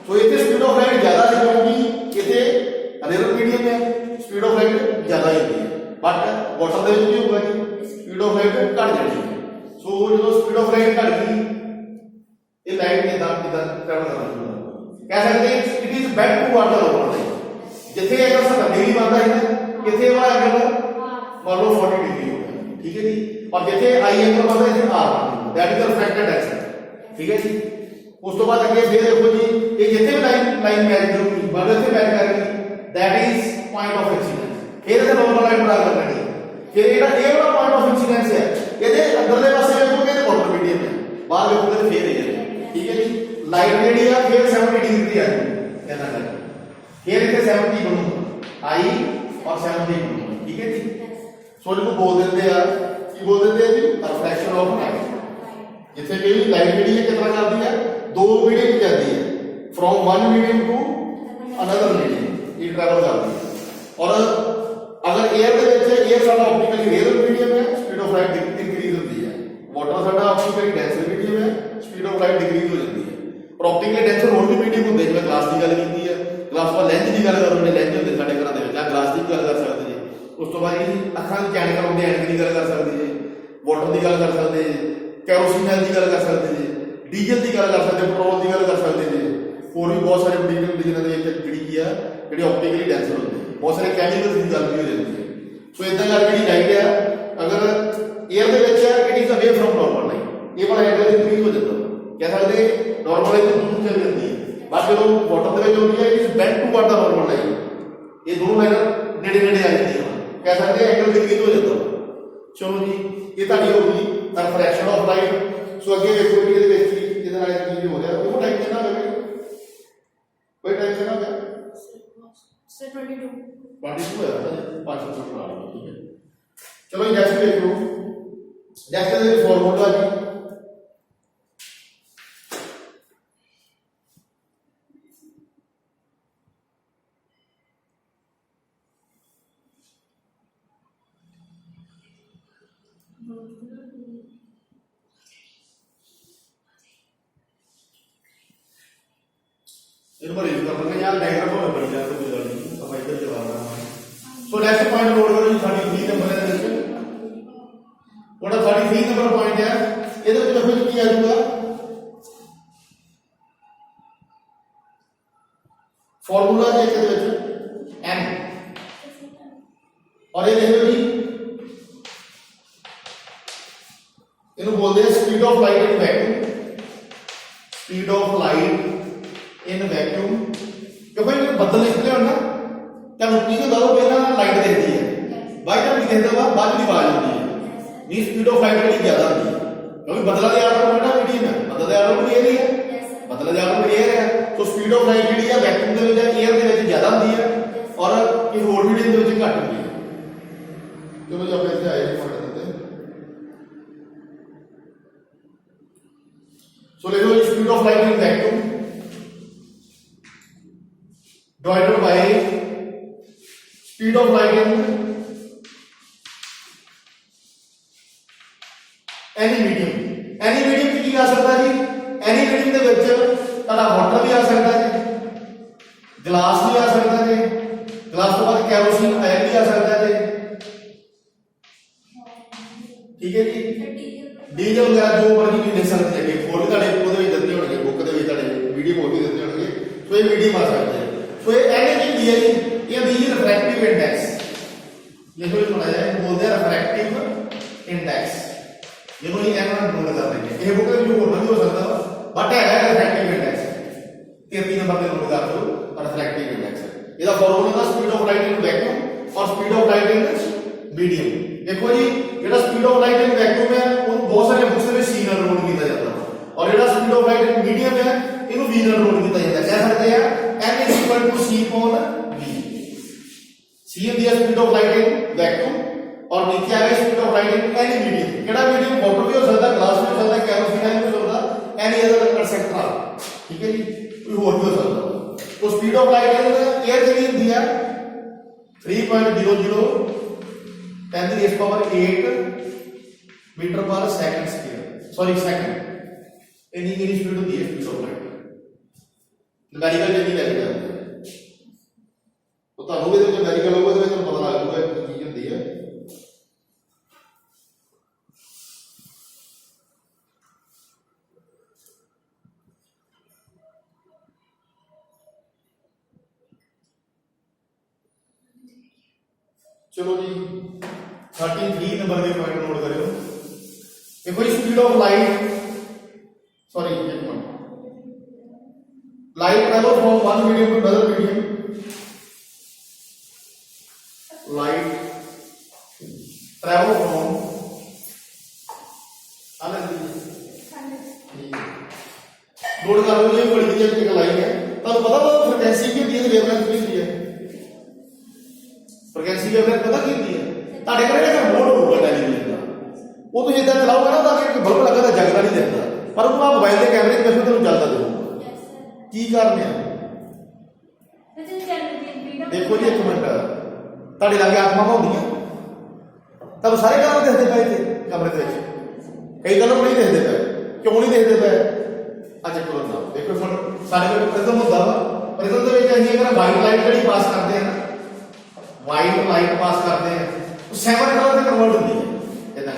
ਸੋ ਇੱਥੇ ਸਪੀਡ ਆਫ ਲਾਈਟ ਜ਼ਿਆਦਾ ਹੈ ਕਿਉਂਕਿ ਇੱਥੇ ਰੇਅਰ ਮੀਡੀਅਮ ਹੈ, ਸਪੀਡ ਆਫ ਲਾਈਟ ਜ਼ਿਆਦਾ ਹੁੰਦੀ ਹੈ, ਬਟ ਵਾਟਰ ਦੇ ਵਿੱਚ ਕੀ ਹੋਊਗਾ ਜੀ, ਸਪੀਡ ਆਫ ਲਾਈਟ ਘਟ ਜਾਣੀ ਹੈ। ਸੋ ਜਦੋਂ ਸਪੀਡ ਆਫ ਲਾਈਟ ਘਟ ਗਈ ਇਹ ਲਾਈਟ ਇਦਾਂ ਟਰੈਵਲ ਕਰਨਾ ਸ਼ੁਰੂ ਹੋ ਜਾਊਗੀ। ਕਹਿ ਸਕਦੇ ਹਾਂ it is back to water over ਜਿੱਥੇ ਅਗਰ 70 ਡਿਗਰੀ ਬਣਦਾ ਹੈ ਕਿੱਥੇ ਵਾਲਾ ਐਂਗਲ मान लो 40 डिग्री हो गया। ठीक है जी, और जिथे आई एंगल बनता है इथे r that is the refracted axis. ठीक है जी, उस तो बाद अगे फिर देखो जी ये जिथे भी लाइन मैच करूगी मतलब इथे मैच करेगी that is point of incidence. फिर इथे नॉर्मल लाइन ड्रा कर लेनी, फिर ये वाला पॉइंट ऑफ इंसिडेंस है ਇਹਦੇ ਅੰਦਰਲੇ ਪਾਸੇ ਦੇਖੋਗੇ ਤੇ ਵਾਟਰ ਮੀਡੀਅਮ ਹੈ, ਬਾਹਰ ਦੇਖੋਗੇ ਤੇ ਫੇਰ ਇਹ। ਠੀਕ ਹੈ ਜੀ, ਲਾਈਟ ਜਿਹੜੀ ਆ ਫਿਰ 70 ਡਿਗਰੀ ਤੇ ਆ ਜਾਊਗੀ ਇਹਨਾਂ ਦਾ, ਫਿਰ ਇੱਥੇ 70 ਬਣੂਗਾ आई और 70 ਬਣੂਗਾ। ठीक है जी, ਸੋ ਇਹਨੂੰ ਬੋਲ ਦਿੰਦੇ ਆ, ਕੀ ਬੋਲ ਦਿੰਦੇ ਆ ਜੀ, ਰਿਫਲੈਕਸ਼ਨ ਆਫ ਲਾਈਟ। ਜਿੱਥੇ ਕਿ ਲਾਈਟ ਜਿਹੜੀ ਹੈ ਕਿਤਨਾ ਕਰਦੀ ਹੈ, ਦੋ ਮੀਡੀਅਮ ਜਾਂਦੀ ਹੈ, from one medium to another medium ਇਹ ਟਰੈਵਲ ਕਰਦੀ ਹੈ। ਔਰ ਅਗਰ 에ਅਰ ਦੇ ਵਿੱਚ 에ਅਰ ਸਾਡਾ ਆਪਟੀਕਲੀ ਰੇਅਰ ਮੀਡੀਅਮ ਹੈ, ਸਪੀਡ ਆਫ ਲਾਈਟ ਇੰਕਰੀਜ਼ ਹੁੰਦੀ ਹੈ, ਵਾਟਰ ਸਾਡਾ ਆਪਟੀਕਲੀ ਡੈਂਸ ਮੀਡੀਅਮ ਹੈ, ਸਪੀਡ ਆਫ ਲਾਈਟ ਡਿਕਰੀਜ਼ ਹੋ ਜਾਂਦੀ ਹੈ। ਪਰ ਆਪਟੀਕਲੀ ਡੈਂਸ ਹੋਰ ਵੀ ਮੀਡੀਅਮ ਹੁੰਦੇ, ਜਿਵੇਂ ਗਲਾਸ ਦੀ ਗੱਲ ਕੀਤੀ ਹੈ, ਗਲਾਸ ਦਾ ਲੈਂਸ ਦੀ ਗੱਲ ਕਰੋ, ਲੈਂਸ ਹੁੰਦੇ ਸਾਡੇ ਘਰਾਂ ਦੇ ਵਿੱਚ, ਆ ਗਲਾਸ ਦੀ ਗੱਲ ਕਰ ਸਕਦੇ ਜੀ। ਉਸ ਤੋਂ ਬਾਅਦ ਜਿਹੜੀ ਅੱਖਾਂ ਦੀ ਚੈਨਕ ਹੁੰਦੀ ਐਨਕ ਦੀ ਗੱਲ ਕਰ ਸਕਦੇ ਜੀ, ਵਾਟਰ ਦੀ ਗੱਲ ਕਰ ਸਕਦੇ ਜੀ, ਕੈਰੋਸਿਨ ਦੀ ਗੱਲ ਕਰ ਸਕਦੇ ਜੀ, ਡੀਜ਼ਲ ਦੀ ਗੱਲ ਕਰ ਸਕਦੇ, ਪੈਟਰੋਲ ਦੀ ਗੱਲ ਕਰ ਸਕਦੇ ਜੀ, ਹੋਰ ਵੀ ਬਹੁਤ ਸਾਰੇ ਮਟੀਰੀਅਲ ਜਿਹਨਾਂ ਦੇ ਵਿੱਚ ਜਿਹੜੀ ਕੀ ਆ ਜਿਹੜੀ ਆਪਟੀਕਲੀ ਡੈਂਸਰ ਹੁੰਦੇ, ਬਹੁਤ ਸਾਰੇ ਕੈਮੀਕਲਸ ਦੀ ਗੱਲ ਵੀ ਹੋ ਜਾਂਦੀ ਹੈ। ਸੋ ਇਦਾਂ ਕਰਕੇ ਜਿਹੜੀ ਲਾਈਟ ਆ ਅਗਰ 에ਅਰ ਦੇ ਵਿੱਚ ਆ ਇਟ ਇਜ਼ ਅਵੇ ਫਰਮ ਨੋਰਮਲ ਲਾਈਨ, ਇਹ ਵਾਲਾ ਐਂਗਲ ਇੰਕਰੀਜ਼ ਹੋ ਜਾਂਦਾ, ਕਹਿ ਸਕਦੇ ਨੋਰਮਲ ਲਾਈਨ ਤੋਂ ਦੂਰ ਚਲੀ ਜਾਂਦੀ ਹੈ, ਬਟ ਜਦੋਂ ਵਾਟਰ ਦੇ ਵਿੱਚ ਹੁੰਦੀ ਹੈ it is back to water normal line, ਇਹ ਦੋਨੋਂ ਲਾਈਨਾਂ ਨੇੜੇ ਨੇੜੇ ਆ ਜਾਂਦੀਆਂ, कह सकते हैं एंगल डिक्रीज हो जाता है। चलो जी ये ताड़ी होगी रिफ्रैक्शन ऑफ लाइट। सो अगे देखो जी ਇਹਦੇ ਵਿੱਚ ਇਹਦੇ ਨਾਲ ਕੀ ਹੋ ਰਿਹਾ, ਉਹ ਟਾਈਮ ਕਿੰਨਾ ਹੋ ਗਿਆ, ਕੋਈ ਟਾਈਮ ਕਿੰਨਾ ਹੋ ਗਿਆ सर 22 ਹੋਇਆ ਤਾਂ 5 ਮਿੰਟ ਲਾ ਲਓ। ਠੀਕ ਹੈ, ਚਲੋ ਜੀ ਨੈਕਸਟ ਦੇਖ ਲਓ, ਨੈਕਸਟ ਦੇ ਫਾਰਮੂਲਾ ਜੀ ਇਹਨੂੰ ਬੜੀ ਕਰਨਾ ਯਾਰ, ਡਾਇਗਰਾਮ ਹੋਣਾ ਬੜੀ ਜਾ ਤੋਂ ਗੁਜ਼ਾਰ ਨਹੀਂ ਆਪਾਂ ਇੱਧਰ ਚਲਾਉਣਾ। ਸੋ ਨੈਕਸਟ ਪੁਆਇੰਟ ਨੋਟ ਕਰੋ ਜੀ, ਸਾਡੀ 3 ਨੰਬਰ ਦੇ ਵਿੱਚ ਉਹਦਾ ਸਾਡੀ 3 ਨੰਬਰ ਪੁਆਇੰਟ ਹੈ, ਇਹਦੇ ਵਿੱਚ ਦੇਖੋ ਕੀ ਆ ਜਾਊਗਾ, ਫਾਰਮੂਲਾ ਦੇ ਵਿੱਚ m और ये देखो जी ਇਹਨੂੰ ਬੋਲਦੇ ਆ speed of light in vacuum, speed of light in vacuum. क्योंकि बदल निकले हो ना तो मिट्टी को दो पहला लाइट देखती है, बाई टाइम नहीं देखता बाद में आवाज आती है, नी स्पीड ऑफ लाइट बड़ी ज्यादा आती है क्योंकि बदला दे आटो बेटा मीडियम है, बदला दे आटो एयर ही है, बदला दे आटो एयर है। तो स्पीड ऑफ लाइट जी वैक्यूम के एयर के ज्यादा होती है और किसी होर मीडियम के घट होती है। चलो जब ऐसे आए देते सो देखो speed of light in vacuum divided by speed of light in any medium। any medium की आ सकता जी, any medium ਦੇ ਵਿੱਚ ਤੁਹਾਡਾ ਵਾਟਰ ਵੀ ਆ ਸਕਦਾ ਜੀ, ਗਲਾਸ ਵੀ ਆ ਸਕਦਾ ਜੀ, ਗਲਾਸ ਤੋਂ ਬਾਅਦ ਕੈਰੋਸਿਨ ਆਇਲ ਵੀ ਆ ਸਕਦਾ ਜੀ। ਠੀਕ ਹੈ ਜੀ, ਡੀਜ਼ਲ ਵਗੈਰਾ ਜੋ ਮਰਜ਼ੀ ਵੀ ਦੇ ਸਕਦੇ ਹੈਗੇ, ਹੋਰ ਤੁਹਾਡੇ ਉਹਦੇ ਵਿੱਚ ਦਿੱਤੇ ਹੋਣਗੇ, ਬੁੱਕ ਦੇ ਵਿੱਚ ਤੁਹਾਡੇ ਵੀਡੀਓ ਹੋਰ ਵੀ ਦਿੱਤੇ ਹੋਣਗੇ। ਸੋ ਇਹ ਮੀਡੀਅਮ ਆ ਸਕਦਾ ਹੈ। तो ये एनीथिंग दिया जी, ये दी रिफ्रैक्टिव इंडेक्स, ये जो बनाया है बोलते हैं रिफ्रैक्टिव इंडेक्स, ये कोई एम नोट कर देंगे, ये बुक में जो होना भी हो सकता है बट है रिफ्रैक्टिव इंडेक्स 33 नंबर पे नोट कर दो रिफ्रैक्टिव इंडेक्स। ਇਹਦਾ ਫਾਰਮੂਲਾ ਦਾ speed of light in vacuum ਔਰ speed of light in medium. ਦੇਖੋ ਜੀ ਜਿਹੜਾ speed of light in vacuum ਹੈ ਉਹਨੂੰ ਬਹੁਤ ਸਾਰੇ ਬੁੱਕਸ ਦੇ ਵਿੱਚ c ਨਾਲ ਨੋਟ ਕੀਤਾ ਜਾਂਦਾ ਔਰ ਜਿਹੜਾ speed of light in medium ਹੈ ਇਹਨੂੰ v ਨਾਲ ਨੋਟ ਕੀਤਾ ਜਾਂਦਾ। ਕਹਿ ਸਕਦੇ ਆ n c v। c ਹੁੰਦੀ ਹੈ speed of light in vacuum और नीचे आ गया speed of light in any medium. केड़ा मीडियम वाटर भी हो सकता है, ग्लास भी हो सकता है, केरोसिन भी हो सकता है, एनी अदर एक्सेट्रा। ठीक है जी, कोई और भी हो सकता है। तो speed of light in air जी होती है 3.00 10 की power 8 metre per second square, sorry second. इतनी की स्पीड होती है स्पीड ऑफ लाइट। न्यूमेरिकल जल्दी लेके जाते हैं तो ਤੁਹਾਨੂੰ ਇਹਦੇ ਵਿੱਚ न्यूमेरिकल ਹੋਊਗਾ ਤੇ ਤੁਹਾਨੂੰ ਪਤਾ ਲੱਗ ਜਾਊਗਾ ਕੀ ਚੀਜ਼ ਹੁੰਦੀ ਹੈ। चलो जी 33 नंबर के पॉइंट नोट करो। देखो स्पीड ऑफ लाइट, सॉरी एक minute, light travel from one medium to another medium. Light travel from note कर लो, ये बड़ी चीज एक लाइन है। तो पता फ्रीक्वेंसी की होती है, वेवलेंथ की होती है। फ्रीक्वेंसी वेवलेंथ पता की होती है? ਤੁਹਾਡੇ ਕੋਲ ਜਿਹੜਾ ਮੋਡ ਹੋਊਗਾ ਟੈਲੀਵਿਜ਼ਨ ਦਾ, ਉਹ ਤੁਸੀਂ ਇਦਾਂ ਚਲਾਓਗੇ ਨਾ ਤਾਂ ਕਿ ਬਲਬ ਲੱਗਾ ਤਾਂ ਜਗਦਾ ਨਹੀਂ ਦਿਖਦਾ, ਪਰ ਉਹ ਆ ਮੋਬਾਈਲ ਦੇ ਕੈਮਰੇ 'ਚ ਵੇਖੋ ਤੁਹਾਨੂੰ ਜਲਦਾ ਦਿਖੂਗਾ। ਕੀ ਕਾਰਨ ਹੈ? ਦੇਖੋ ਜੀ ਇੱਕ ਮਿੰਟ, ਤੁਹਾਡੇ ਲਾਗੇ ਆਤਮਾਵਾਂ ਹੁੰਦੀਆਂ, ਤੁਹਾਨੂੰ ਸਾਰੇ ਕਲਰ ਦਿਖਦੇ ਪਏ ਇੱਥੇ ਕਮਰੇ ਦੇ ਵਿੱਚ, ਕਈ ਕਲਰ ਨਹੀਂ ਦਿਖਦੇ ਪਏ। ਕਿਉਂ ਨਹੀਂ ਦਿਖਦੇ ਪਏ? ਅੱਜ ਕੋਲ ਨਾ ਦੇਖੋ ਸਾਡੇ ਕੋਲ ਪ੍ਰਿਜ਼ਮ ਹੁੰਦਾ ਵਾ, ਪ੍ਰਿਜ਼ਮ ਦੇ ਵਿੱਚ ਅਸੀਂ ਅਗਰ ਵਾਈਟ ਲਾਈਟ ਜਿਹੜੀ ਪਾਸ ਕਰਦੇ ਆ ਨਾ, वाइट लाइट पास करते हैं तो 7 कलर में कन्वर्ट होती है। इतना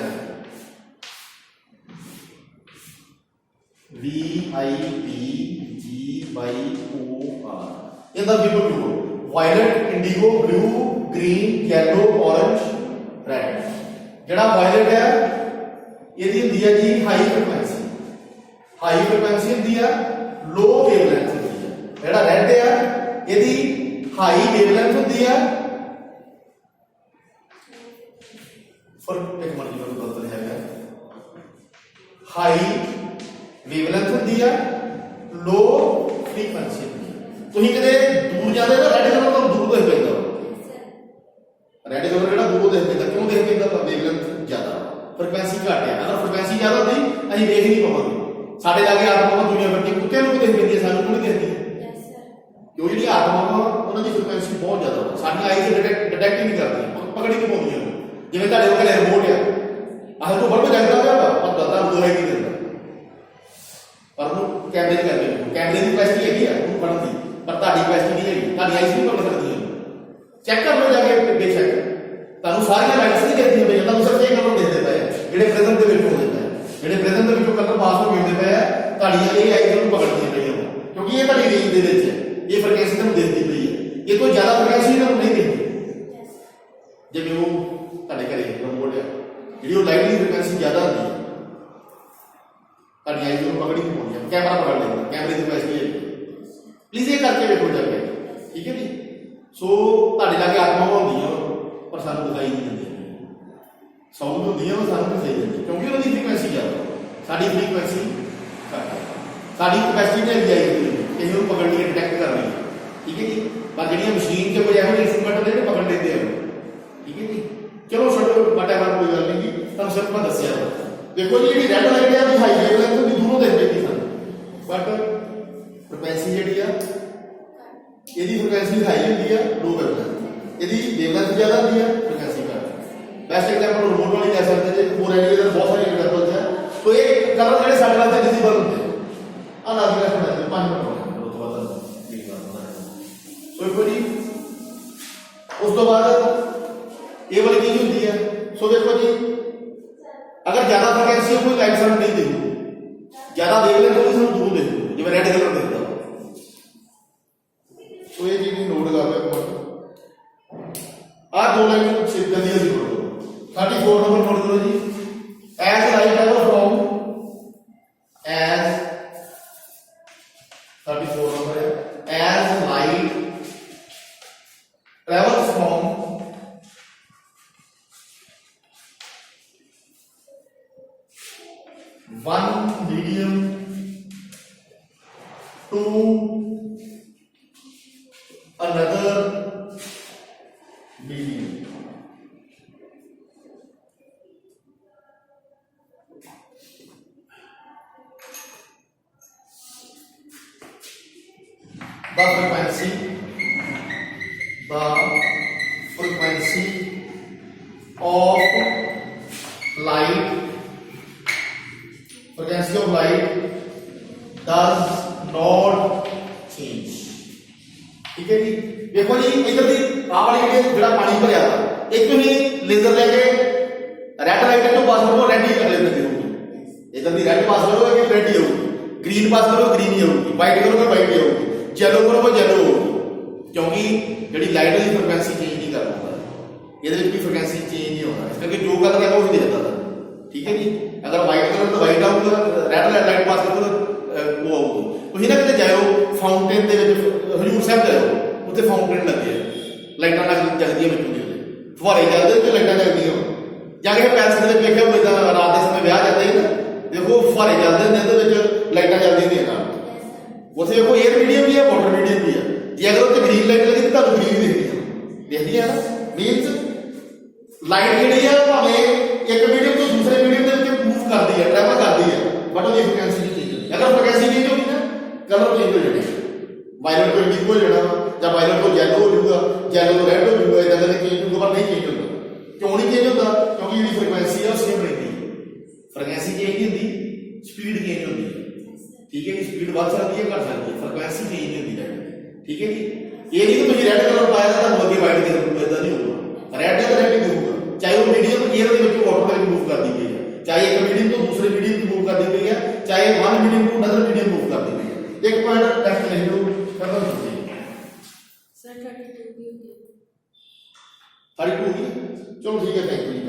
VIPGYOR in the people blue, violet, indigo, blue, green, yellow, orange, red। ਜਿਹੜਾ वायलेट है ਇਹਦੀ ਹੁੰਦੀ ਹੈ ਜੀ ਹਾਈ ਫ੍ਰੀਕੁਐਂਸੀ, ਹਾਈ ਫ੍ਰੀਕੁਐਂਸੀ ਹੁੰਦੀ ਹੈ, लो वेवलेंथ ਹੁੰਦੀ ਹੈ। ਜਿਹੜਾ ਰੈੱਡ ਹੈ ਇਹਦੀ ਹਾਈ वेवलेंथ ਹੁੰਦੀ ਹੈ, फर्क एक मर्जी में बदलते हैं, हाई वेवलेंथ होती है, लो फ्रीक्वेंसी होती है। तुम कदे दूर जाते ना रेड कलर तो दूर देख पैदा, रेड कलर ਜਿਹੜਾ दूर देख पैदा, क्यों देख पैदा? वेवलेंथ ज्यादा, फ्रीक्वेंसी घट है। अगर फ्रीक्वेंसी ज्यादा होती ਅਸੀਂ देख नहीं पावांगे। ਸਾਡੇ ਲਾਗੇ ਆਤਮਾਵਾਂ ਦੁਨੀਆ ਭਰ ਦੀਆਂ ਕੁੱਤਿਆਂ ਨੂੰ ਦੇਖ ਪੈਂਦੀ, ਸਾਨੂੰ ਨਹੀਂ ਦਿਖਦੀ ਕਿਉਂ? ਜਿਹੜੀ ਆਤਮਾਵਾਂ ਉਹਨਾਂ ਦੀ ਫ੍ਰੀਕੁਐਂਸੀ ਬਹੁਤ ਜ਼ਿਆਦਾ, ਸਾਡੀ ਆਈ ਤੇ ਡਿਟੈਕਟ ਨਹੀਂ ਕਰਦੀਆਂ, ਪਕੜ ਨਹੀਂ ਪਾਉਂਦੀਆਂ। ਜਿਵੇਂ ਤੁਹਾਡੇ ਕੋਲ ਰਿਮੋਟ ਆ, ਆਹ ਤੋਂ ਬਲਬ ਜਗਦਾ ਪਿਆ ਪਰ ਦਰਦਾ ਦੋਹੇ ਨਹੀਂ ਦਿੰਦਾ, ਪਰ ਉਹਨੂੰ ਕੈਮਰੇ 'ਚ ਕਰਕੇ ਦੇਖੋ, ਕੈਮਰੇ ਦੀ ਕੈਪੈਸਿਟੀ ਹੈਗੀ ਆ ਉਹਨੂੰ ਫੜਨ ਦੀ, ਪਰ ਤੁਹਾਡੀ ਕੈਪੈਸਿਟੀ ਨਹੀਂ ਹੈਗੀ। ਤੁਹਾਡੀ ਆਈਸ ਨਹੀਂ ਪਕੜ ਸਕਦੀ। ਚੈੱਕ ਕਰ ਲਓ ਜਾ ਕੇ ਬੇਸ਼ੱਕ, ਤੁਹਾਨੂੰ ਸਾਰੀਆਂ ਲਾਈਟਸ ਨਹੀਂ ਦਿਖਦੀਆਂ ਪਈਆਂ, ਤੁਹਾਨੂੰ ਸਿਰਫ ਇਹ ਕਲਰ ਦਿਖਦੇ ਪਏ ਜਿਹੜੇ ਪ੍ਰਿਜ਼ਮ ਦੇ ਵਿੱਚ ਹੁੰਦੇ ਪਏ, ਜਿਹੜੇ ਪ੍ਰਿਜ਼ਮ ਦੇ ਵਿੱਚੋਂ ਕਲਰ ਪਾਸ ਹੋ ਜਾਂਦੇ ਪਏ, ਤੁਹਾਡੀਆਂ ਇਹ ਆਈਸ ਨੂੰ ਪਕੜਦੀਆਂ ਪਈਆਂ ਕਿਉਂਕਿ ਇਹ ਤੁਹਾਡੀ ਰੇਂਜ ਦੇ ਵਿੱਚ ਹੈ, ਇਹ ਫ੍ਰੀਕੁਐਂਸੀ ਤੁਹਾਨੂੰ ਦਿਖਦੀ ਪਈ ਹੈ। ਇਹ ਤੋਂ ਜ਼ਿਆਦਾ ਫ੍ਰੀਕੁਐਂਸੀ ਤੁਹਾਨੂੰ ਨਹੀਂ ਦਿਖਦੀ। ਜਿਵੇਂ ਉਹ ਤੁਹਾਡੇ ਘਰੇ ਰਿਮੋਟ ਆ, ਜਿਹੜੀ ਉਹ ਲਾਈਟ ਦੀ ਫ੍ਰੀਕੁਐਂਸੀ ਜ਼ਿਆਦਾ ਹੁੰਦੀ ਹੈ, ਤੁਹਾਡੀ ਆਈਸ ਨੂੰ ਪਕੜ ਨਹੀਂ ਪਾਉਂਦੀ, ਕੈਮਰਾ ਪਕੜ ਲੈਂਦਾ, ਕੈਮਰੇ ਦੀ ਕੈਪੈਸਿਟੀ ਹੈ। ਪਲੀਜ਼ ਇਹ ਕਰਕੇ ਵੇਖੋ ਜਾ ਕੇ, ਠੀਕ ਹੈ ਜੀ। ਸੋ ਤੁਹਾਡੇ ਲਾਗੇ ਆਤਮਾਵਾਂ ਹੁੰਦੀਆਂ ਪਰ ਸਾਨੂੰ ਦਿਖਾਈ ਨਹੀਂ ਦਿੰਦੀਆਂ, ਸਾਊਂਡ ਹੁੰਦੀਆਂ ਉਹ ਸਾਨੂੰ ਦਿਖਾਈ ਦਿੰਦੀ ਕਿਉਂਕਿ ਉਹਨਾਂ ਦੀ ਫ੍ਰੀਕੁਐਂਸੀ ਜ਼ਿਆਦਾ, ਸਾਡੀ ਫ੍ਰੀਕੁਐਂਸੀ ਘੱਟ ਹੈ। ਸਾਡੀ ਕੈਪੈਸਿਟੀ ਨਹੀਂ ਹੈਗੀ ਆਈਸ ਦੀ ਕਿਸੇ ਨੂੰ ਪਕੜਨੀ, ਡਿਟੈਕਟ ਕਰਨੀ, ਠੀਕ ਹੈ ਜੀ। ਪਰ ਜਿਹੜੀਆਂ ਮਸ਼ੀਨ 'ਚ ਕੋਈ ਇਹੋ ਜਿਹੇ ਇੰਸਟਰੂਮੈਂਟ ਜਿਹੜੇ ਪਕੜ ਲੈਂਦੇ ਆ, ਠੀਕ ਹੈ ਜੀ। ਚਲੋ ਛੱਡੋ ਵਟਐਵਰ, ਕੋਈ ਗੱਲ ਨਹੀਂ ਜੀ, ਤੁਹਾਨੂੰ ਸਿਰਫ ਮੈਂ ਦੱਸਿਆ। ਦੇਖੋ ਜੀ ਜਿਹੜੀ ਰੈੱਡ ਲਾਈਟ ਹੈ ਉਹ ਹਾਈ ਵੇਵਲੈਂਥ ਹੁੰਦੀ, ਦੂਰੋਂ ਦਿਖ ਪੈਂਦੀ ਸਾਨੂੰ, ਬਟ ਫ੍ਰੀਕੁਐਂਸੀ ਜਿਹੜੀ ਆ ਇਹਦੀ ਫ੍ਰੀਕੁਐਂਸੀ ਹਾਈ ਹੁੰਦੀ ਆ, ਲੋ ਵੇਵਲੈਂਥ, ਇਹਦੀ ਵੇਵਲੈਂਥ ਜ਼ਿਆਦਾ ਹੁੰਦੀ ਆ, ਫ੍ਰੀਕੁਐਂਸੀ ਘੱਟ। ਬੈਸਟ ਐਗਜ਼ਾਮਪਲ ਰਿਮੋਟ ਵਾਲੀ ਲੈ ਸਕਦੇ ਜੇ, ਹੋਰ ਐਨੀ ਅਦਰ ਬਹੁਤ ਸਾਰੇ ਐਗਜ਼ਾਮਪਲਸ ਹੈ। ਸੋ ਇਹ ਕਲਰ ਜਿਹੜੇ ਸਾਡੇ ਵਾਸਤੇ ਵਿਜ਼ੀਬਲ ਹੁੰਦੇ ਆ ਲੱਗ ਰਿਹਾ ਹੁੰਦਾ 5 ਮਿੰਟ ਉਹ ਤੋਂ ਬਾਅਦ ਠੀਕ ਕਰਦਾ। ਸੋ ਦੇਖੋ ਜੀ ਉਸ ਤੋਂ ਬਾਅਦ ਇਹ ਵਾਲੀ ਚੀਜ਼ ਹੁੰਦੀ ਹੈ। ਸੋ ਦੇਖੋ ਜੀ अगर ज्यादा फ्रीक्वेंसी कोई लाइट सानू नहीं देगी, ज्यादा वेवलेंथ होगी सानू दूर देखो, जिवें रेड कलर देखदा। सो ये चीज नोट कर लो। आ दो लाइन जल्दी जल्दी नोट करो। 34 नंबर नोट करो जी। As light travel from, as 34 number है, as light the frequency of light does not change। ठीक है जी। देखो जी इधर दी आ वाली ਜਿਹੜਾ ਪਾਣੀ ਭਰਿਆ ਇੱਕ ਤੁਸੀਂ ਲੇਜ਼ਰ ਲੈ ਕੇ ਰੈੱਡ ਲਾਈਟ ਤੋਂ ਪਾਸ ਕਰੋ ਰੈੱਡ ਹੀ ਅਗਲੇ ਤੇ ਹੋਊਗੀ। ਇਧਰ ਦੀ ਰੈੱਡ ਪਾਸ ਕਰੋ ਕਿ ਰੈੱਡ ਹੀ ਹੋਊਗੀ, ग्रीन पास करो ग्रीन ही होगी, वाइट करो तो वाइट ही होगी, येलो करो तो येलो होगी। क्योंकि जी लाइट की फ्रिक्वेंसी चेंज नहीं कर पाता, ये फ्रिक्वेंसी चेंज नहीं होना, इस करके जो कलर है वो ही दिखता था। ठीक है जी। अगर वाइट कलर तो वाइट आऊगा, रैड लाइट पास करो तो वो आऊगी। तुम ना कितने जाओ फाउंटेन के हजूर साहब जाओ, उत्थे फाउंटेन लगे लाइटा जगदियां बच्चों फुहारे चलते लाइटा जगदियां जाके पैलस के देखा रात के समय ब्याह जाते हैं ना, देखो फुहारे चलते हैं लाइटा चलती होंगे उसे देखो एयर मीडियम भी है वाटर मीडियम भी है। जे अगर उत्ते ग्रीन लाइट लगी तो ग्रीन दिखती है ना, मीनस लाइट जी भावें एक मीडियम तो दूसरे मीडियम के मूव करती है, ट्रैवल करती है, बट वो फ्रिक्वेंसी नहीं चेंज होती। अगर फ्रिक्वेंसी चेंज होगी ना कलर चेंज हो जाए, वायलेट को इंडिगो हो जाना या वायलेट को येलो हो जाऊगा, येलो तो रेड हो जाऊगा, इधर कदम चेंज होगा पर नहीं चेंज होता। क्यों नहीं चेंज होता? क्योंकि जी फ्रिक्वेंसी है सेम रहती है, फ्रिक्वेंसी चेंज नहीं होती, स्पीड चेंज होती है। ठीक है जी। स्पीड बढ़ सकती है घट सकती है, फ्रिक्वेंसी चेंज नहीं होती है। ठीक है जी। ये नहीं कि तुम रेड कलर पाया था तो अगे वाइट दिख रूगा, इतना नहीं होगा, रेड है तो रेड ही दिखूगा, चाहे वो मीडियम एयर के ऑटोमेटिक मूव कर दी गई है, चाहे एक मीडियम तो दूसरे मीडियम की मूव कर दी गई है, चाहे one medium to other medium move कर दी गई है। एक पॉइंट टेस्ट लिख लो खत्म हो जाएगी। सर 32 भी हो गया, 32 चलो ठीक है, थैंक यू जी।